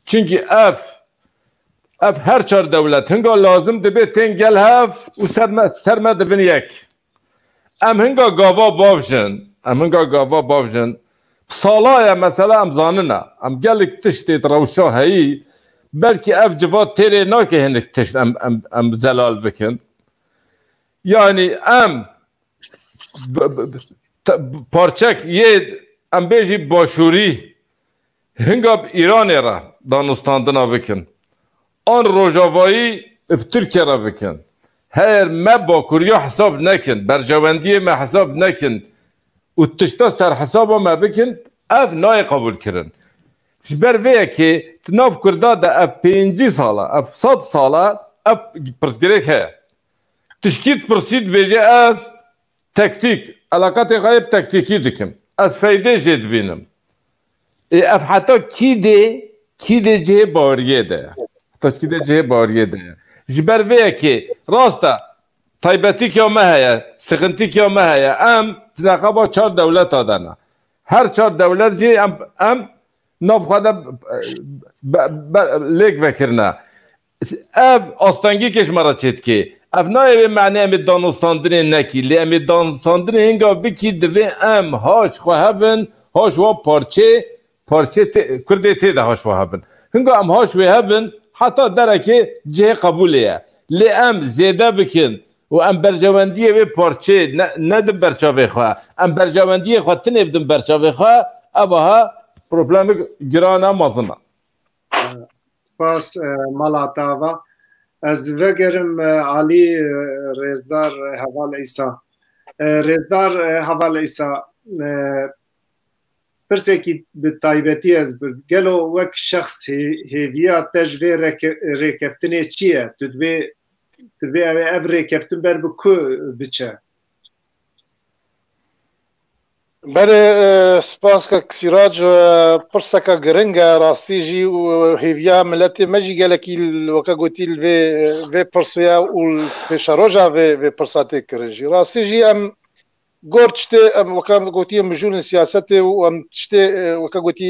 چونکه اف هر چار دولت هنگا لازم دبی تنگل هف و سرما دبن یک ام هنگا گاوا بابجن سالای مثلا ام زاننا ام گلک تشتی روشا هایی بلکه اف جواد تیره ناکه هنک تشت ام زلال بکن یعنی ام پارچک یه ام بیجی باشوری هنگا ایران را دانستاندنا بکن آن روجاوایی ترکیه را بکن هر ما باکوریا حساب نکن برجواندی ما حساب نکن و تشتا سر حساب ما بکن اف نای قبول کرن بر ویه که تناف کرده ده اف 5 ساله اف 100 ساله اف پرسگریک هست تشکیت پرسید بیجه از تکتیک علاقات غایب تکتیکی دکم از فایده جد بینم اف حتی کی ده جه باوریه ده تشکیل جه باریه ده جبر ویه که راسته طیبتی که ما هیا سخنتی که ما هیا ام تنقبا 4 دولت آدنه هر 4 دولت جی ام ناف خواده لیک وکرنه اف آستانگی کش مرا چید که اف نای به معنی امی دانستاندنی نکی لی امی دانستاندنی هنگا بکی دوی ام هاش خواهبن هاش و پارچه کرده تیده هاش خواهبن هنگا ام هاش ویهبن حتی درکه جه قبولیه لی ام زیده بکن و ام برجواندیه به پارچه ندم برچاوه خواه ام برجواندیه خواه تنبدم برچاوه خواه اوها پروبلم گرانه مازنه سپاس مالاتاوا از وگرم علی رزدار حوال ایسا رزدار حوال ایسا پرسێکی تایبەتی ez gelo wek şexs hêviya te ji vê rêkeftinê çi ye? Tu divê ev rêkeftin ber bi ku biçe? بله سپاس که سیراج پرسکه گرنگه راستی جی و هیویا ملت مجی گلکی وکا گوتی و پرسیا و پیشاروجا و پرساته کرنجی راستی جی ام گور چته ام وکا گوتی مجول سیاست و ام چته وکا گوتی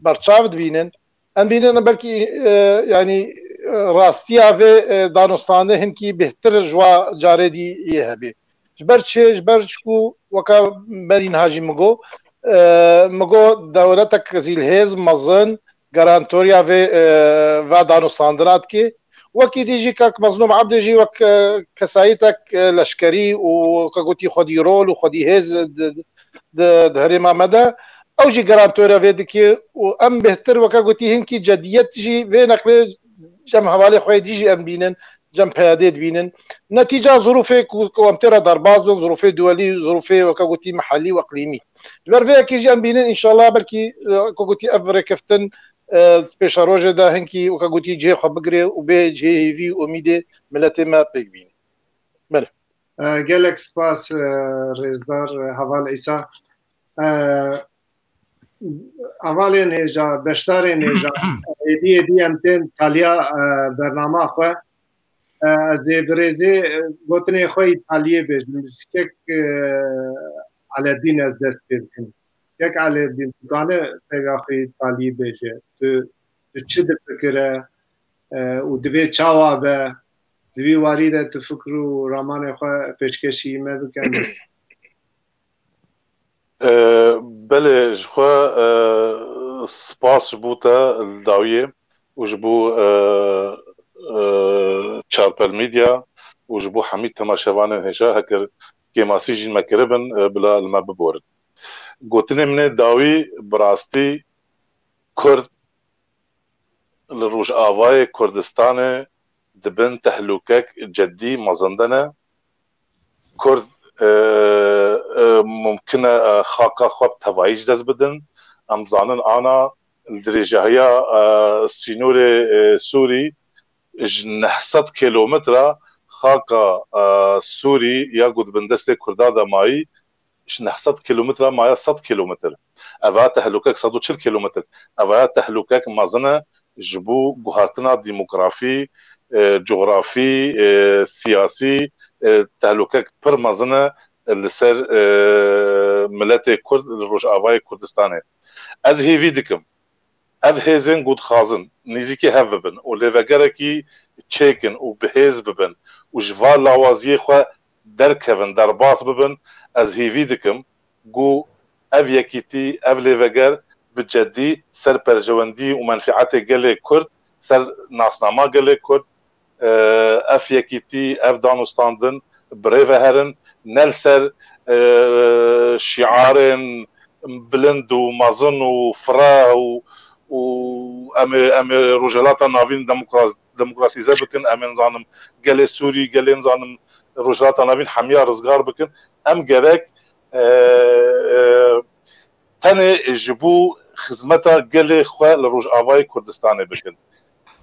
برچاو دبینن ام بینن بلکی یعنی راستیا و دانستانه هنکی بهتر جوا جاره دی یه هبی جبرچکو وکا برین هاجی مگو دولتک زیل هز مزن گارانتوریا و دانستاندرات که وکی دیجی که مظلوم عبد جی وک کسایتک لشکری و کگوتی خودی رول و خودی هز ده هرما مده او جی گارانتوریا وید که و ام بهتر وکا گوتی هنکی جدیت جی و نقل جم حوالی خوی دیجی ام بینن جم پیاده بینن نتیجه ظروف کوامتر درباز و ظروف دولی ظروف وکگوتی محلی و اقلیمی بر وی کی جم بینن ان شاء الله بلکی کوگوتی افر کفتن پیش روزه ده هنکی وکگوتی جه خو بگره و به جه وی امید ملت ما پک بین بله gelek spas رزدار حوال عیسی اولین هجا بشتارین هجا ایدی امتن تالیا برنامه خواه از برزه گوتنه خواه ایتالیه بجنم شکک علادین از دست بکن شکک علادین تکانه پیگا خواه ایتالیه بجه تو چه ده فکره و دوی چاوا به دوی واریده تو فکر و رامان خواه پیشکشی ما بکن بله جخوا سپاس بوتا الداویه و جبو چارپل میدیا و جبو حمید تماشاوان هشا هکر کماسی جین مکربن بلا الما ببورد گوتنه منه داوی براستی کرد لروج آوای کردستان دبن تهلوکک جدی مزندنه کرد ممکنه خاکا خواب توایج دست بدن ام زانن آنا الدرجه هیا سینور سوری 900 کیلومتر خاکا سوری یا گود بندست کردا دمایی 900 کیلومتر مایا 100 کیلومتر اوه تهلوکک 140 کیلومتر اوه تهلوکک مازنه جبو گوهارتنا دیموگرافی جغرافی سیاسی تهلوکک پر مازنه لسر ملت کرد روش آوای کردستانه از هیوی دکم اف هیزن گود خازن نزیکی هف ببن و لیوگرکی چیکن و بهیز ببن و جوال لاوازی خواه درکوین درباس ببن از هیوی دکم گو اف یکیتی اف لیوگر بجدی سر پرجواندی و منفعات گله کرد سر ناسنامه گله کرد اف یکیتی اف دانستاندن بريفه هرن نلسر شعارن بلند ومازن وفرا ام رجالات نافين ديمقراطيزه بكن ام نظام قال سوري قال نظام رجالات نافين حميه رزقار بكن ام جرك تاني جبو خدمتها قال خو لروج افاي كردستان بكن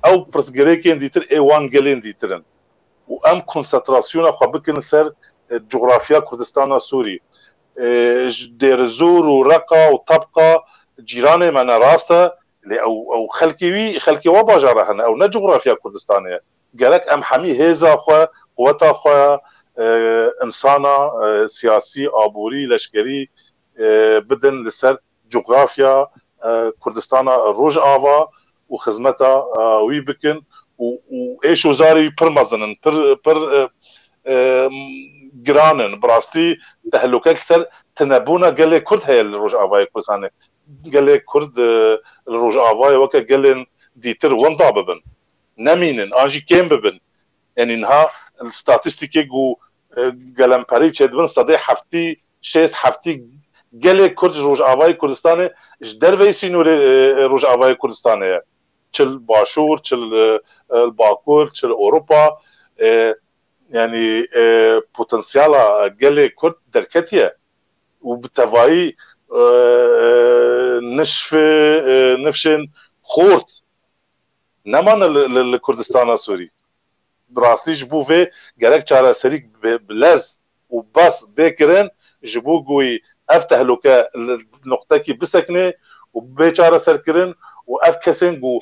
او برسغريكين ديتر اي 1 قالين ديترن وام كونسنتراسيون خو بكن سر جغرافيا كردستان سوري دير زور ورقه وطبقه جيران من راسته او خلكي وباجرهن او نجغرافيا كردستانيه قالك ام حمي هيزا خو قوتا خو انسانه سياسي عبوري لشكري بدن لسر جغرافيا كردستان روج آوا وخدمتها وي بكن وايش وزاري برمزنن بر جرانن براستي تهلوكك سر تنبونا قال كرد هي الروج آواي كردستان قال كرد الروج آواي وكا قال ديتر ونضا ببن نمينن انجي كيم ببن يعني انها الستاتستيكي جو قالن باري تشدبن صدي حفتي شيست حفتي قال كرد روج آواي كردستان جدر ويسينو روج آواي كردستان تشل باشور تشل الباكور تشل اوروبا يعني بوتنسيالا قال كرد دركتيه وبالتوالي نفشن خورت نمان لكردستان سوري براستی جبو في جالك چاره سريك بلز وبس بكرن جبو قوي افتح لك النقطه كي بسكنه وبيچاره سركرن وافكسن قو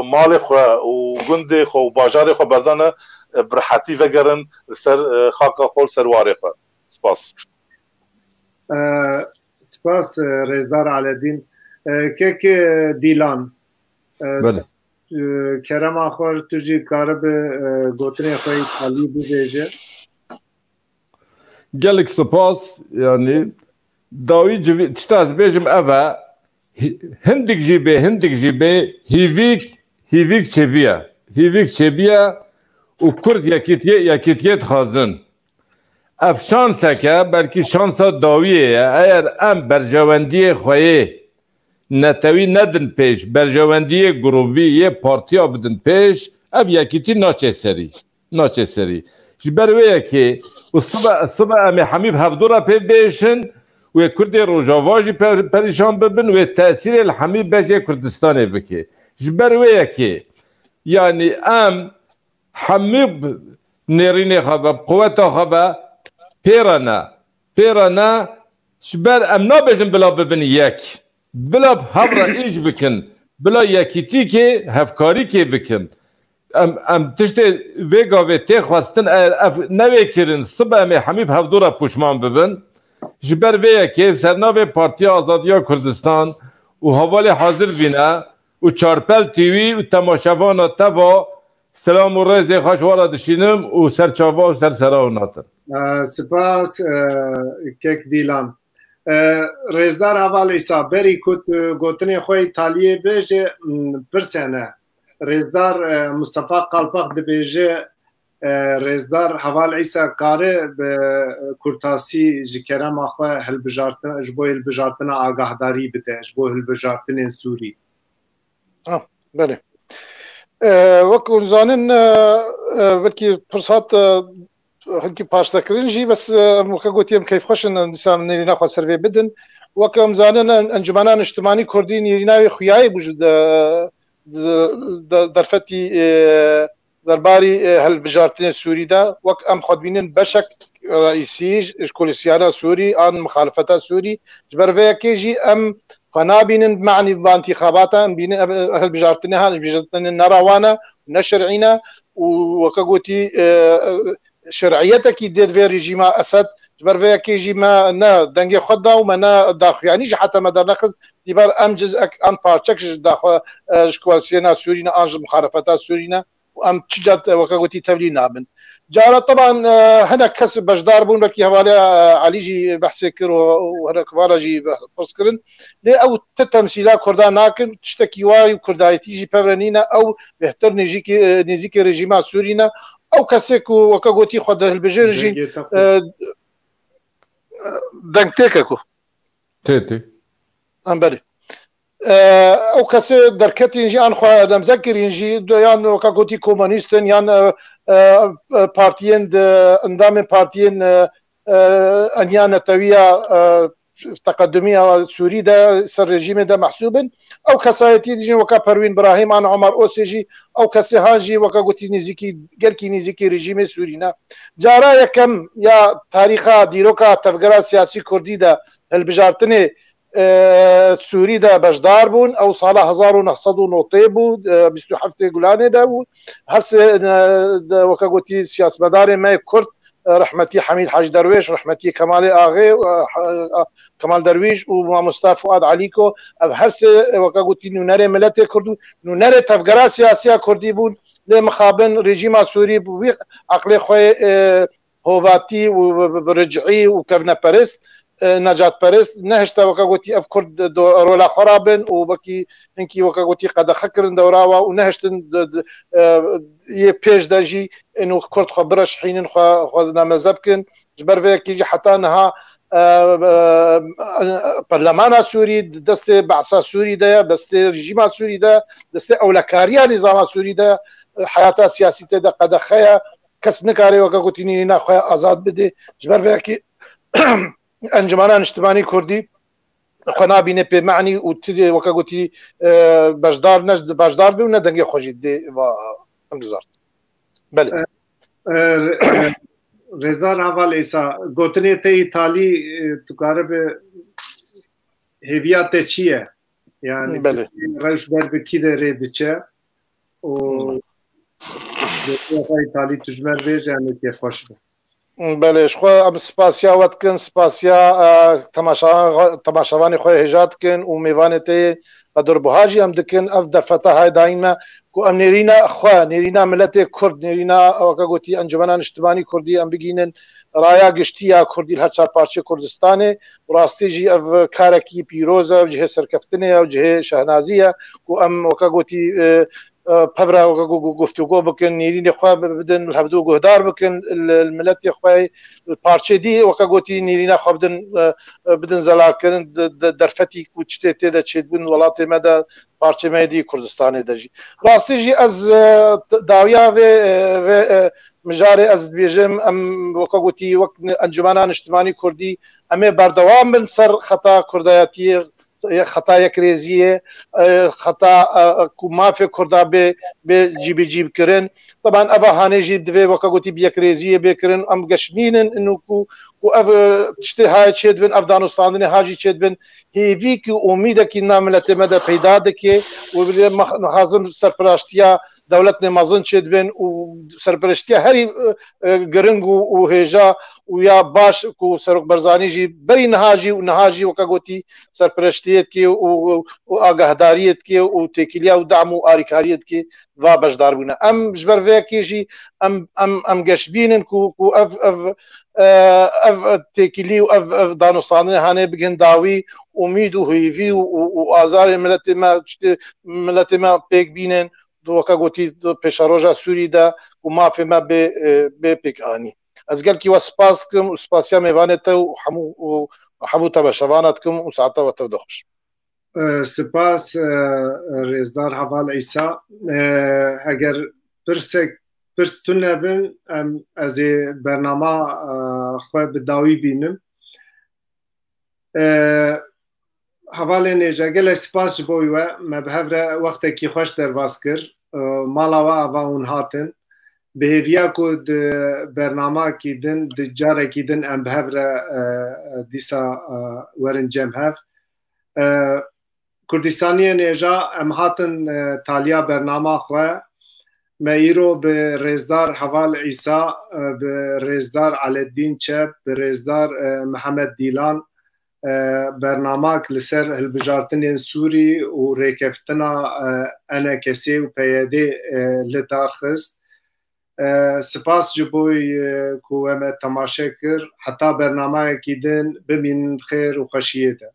مال خو وجندي خو وباجاري خو بردانه برحتي فقرن سر خاقه خول سرواري خو سپاس سپاس رزدار علدین کک دیلان بله کرم آخر تجی کارب گوتنی خوی خالی بیجه gelek spas yani davi tiştaz bejim eva hindik jibe hivik çebiye u kurd yakitiyet xazın ev şanseke belki şansa daviye eğer em berjevendiye xoye netevi nedin peş berjevendiye grubiye partiya bidin peş ev yakiti naçe seri jiber veye ki الصبح أمي حميب هفدورا بيشن وكردي روجافاجي بريشان ببن وتأثير الحميب بجي كردستاني بكي جبر وياكي يعني أم حميب نيريني خبا قوة خبا بيرانا جبر أم نابجن بلا ببن ياك بلا هبرا إيج بكن بلا ياكيتي كي هفكاري كي بكن ام تشتی ویگا و تی خواستن نوی کرن صبح می حمیب هفدورا پوشمان ببن جبر ویا که سرناوی پارتی آزادیا کردستان و حوالی حاضر بینه و چارپل تیوی و تماشاوانا تبا سلام و رزی خوشوالا دشینم و سرچاوا و سرسراو ناتر سپاس کک دیلان رزدار حوال ایسا بری کت گوتنی خوی تالیه بیجه پرسنه رزدار مصطفى قلباق دبيجي رزدار حوال عيسى قاري بكورتاسي جكرم اخوه هالبجارتنا جبو هالبجارتنا آگاهداری بده جبو هالبجارتنا سوري بله وكو زانن بلكي فرصات هلكي باش ذكرين جي بس وكا قوتيم كيف خشن نسام نينا خو سيرفي بدن وكم زانن انجمنان اجتماعي كردين يريناوي خوياي بوجد درفتي درباري هالبجارتين سوري دا وك ام خدبينين بشك رئيسي كل سيارة سوري عن مخالفتها سوري جبر فيها كيجي ام قنابين معني بانتخاباتها ام بين هالبجارتين هالبجارتين نراوانا نشرعينا وكاقوتي شرعيتك يدير في ريجيما اسد جبر فيها كيجي ما نا دنجي خدا وما نا داخل يعني حتى ما ناخذ تبار ام جزء ام بارتشك داخل شكواسينا سورينا انج مخالفات سورينا وام تشجت وكاغوتي تبلي نابن جارة طبعا هنا كسب بجدار بون بكي حوالي علي جي بحثي كر وهنا كبار جي بحث كرن لي او تتمثيلا كردان ناكن تشتكي واي كردايتي جي بفرنينا او بهتر نزيكي ريجيما سورينا او كسيكو وكاغوتي خد البجرجي دنگتێکەکو ئەمبەری ئەو کەسێ دەرکەتینژی ئەنخوا دەمزەکرینژی یان وەکە گوتی کۆمۆنیستن یان پارتیên ئەندامên پارتیên ئەنیان نەتەویە تقدمیە سووری دا سەر رێژیمێ دا مەحسوبن ئەو کەسایەتی دیژین وەکە پەروین براهیم ئان عومەر ئۆسێژی ئەو کەسێ هاژی وەکە گوتی نزیکی گەلکی نزیکی رێژیمێ سوورینە جارا یەکەم یا تاریخا دیرۆکە تەفگەرا سیاسی کوردی دا هەلبژارتنێ سووری دا بەشدار بوون ئەو ساڵە 1990 بوو 27 گولانێدا بوو هەرسێ وەکە گوتی سیاسمەدارێ مای کورد رحمتي حميد حاج درويش رحمتي كمال آغي كمال درويش ومصطفى فؤاد عليكو هرسه وكاغوتي نونري ملت كردو نونري تفكرا سياسيه كردي بون لمخابن ريجيم سوري بو عقلي خوي هوفاتي ورجعي وكفنا باريس نجات باريس نهشتا وكاغوتي اف كرد رولا خرابن وبكي انكي وكاغوتي قد خكرن دوراوا ونهشتن يبيج داجي انه كرد خبرش حين خذنا مذبكن جبر فيك يجي حتى انها برلمان سوري دست بعثه سوري ده دست رژیم سوري ده دست اولکاریا نظام سوري ده حياته سياسيه ده قد خيا کس نکاری وکا گوتینی نه خو آزاد بده جبر فيك انجمانا اجتماعي كردي خنا بينه بمعني وتدي وكاغوتي باشدار نجد باشدار بي وندنگي خوجي دي و امزارت بله رضا راول ایسا گوتنی ته ایتالی تکاره به هویت چیه yani rejber bir kide rediçe o İtalya tücmer ve cenneti hoş. بله شخو ام سپاسیا وتکن سپاسیا تماشاوانی خو هجات کن و میوانته قدر بهاجی ام دکن اف دفته های دائما کو ام نرینا خو نرینا ملت کرد نرینا وکگوتی انجمنان اجتماعی کردی ام بگینن رایا گشتیا کردی هر چهار پارچه کردستانه و راستی جی اف کارکی پیروزه و جه سرکفتنه و جه شهنازیه کو ام وکگوتی پبرا گفتگو بکن نیرین خواه بدن الهبدو گهدار بکن الملت خواه پارچه دی وکگوتی نیرین خواه بدن زلال کردن درفتی کوچته تیده چید بون ولات مده پارچه مدی کردستانی دجی راستی جی از داویا و مجاره از بیجم ام وکگوتی وقت انجمنان اجتماعی کردی امه بردوام من سر خطا کردایتی خطا يكريزيه خطا كومافي كردا بجيب جيب كرن طبعا ابا هاني جيب دفي وكاغوتي بيكريزيه بكرن ام قشمينن انه كو اف تشتي هاي تشد بن افغانستان هاجي تشد بن هي فيك اميدك ناملته مدى پیدادك وحازم سرپرشتيا دولتنا مازن تشد بن وسرپرشتيا هري گرنگ وهجا ويا باش كو سرق برزاني جي بري نهاجي ونهاجي وكاغوتي سرپرشتيت كي واغهداريت كي وتكيليا ودعم واريكاريت كي va بجدار بونا ام جبر فيكي جي ام گشبينن كو اف تكيلي واف دانستان هاني بگن داوي اميد وهيفي وازار ملت ما بيك بينن وكاغوتي بشاروجا سوري دا وما في ما بيك اني از گل کی وسپاس کم وسپاسیا میوانته و حمو تبشوانتکم و ساعته و تودخش سپاس رزدار حوال عیسی اگر پرستون نبین از برنامه خواه بداوی بینم حوال نیجا گل سپاس بویوه مبهور وقتی که خوش در باز کر مالاوه اوه اون هاتن بهویا کود برنامه کیدن دجاره کیدن ام بهور دیسا ورن جم هف کردستانی نیجا ام هاتن تالیا برنامه خواه ما ایرو به رزدار حوال عیسی به رزدار علالدین چپ به رزدار محمد دیلان برنامه لسر هلبجارتن سوری و ریکفتنا انا کسی و پیاده لتارخست سپاس جبوی کو ام تماشا کر حتی برنامه کیدن ببین خیر و خوشیه ده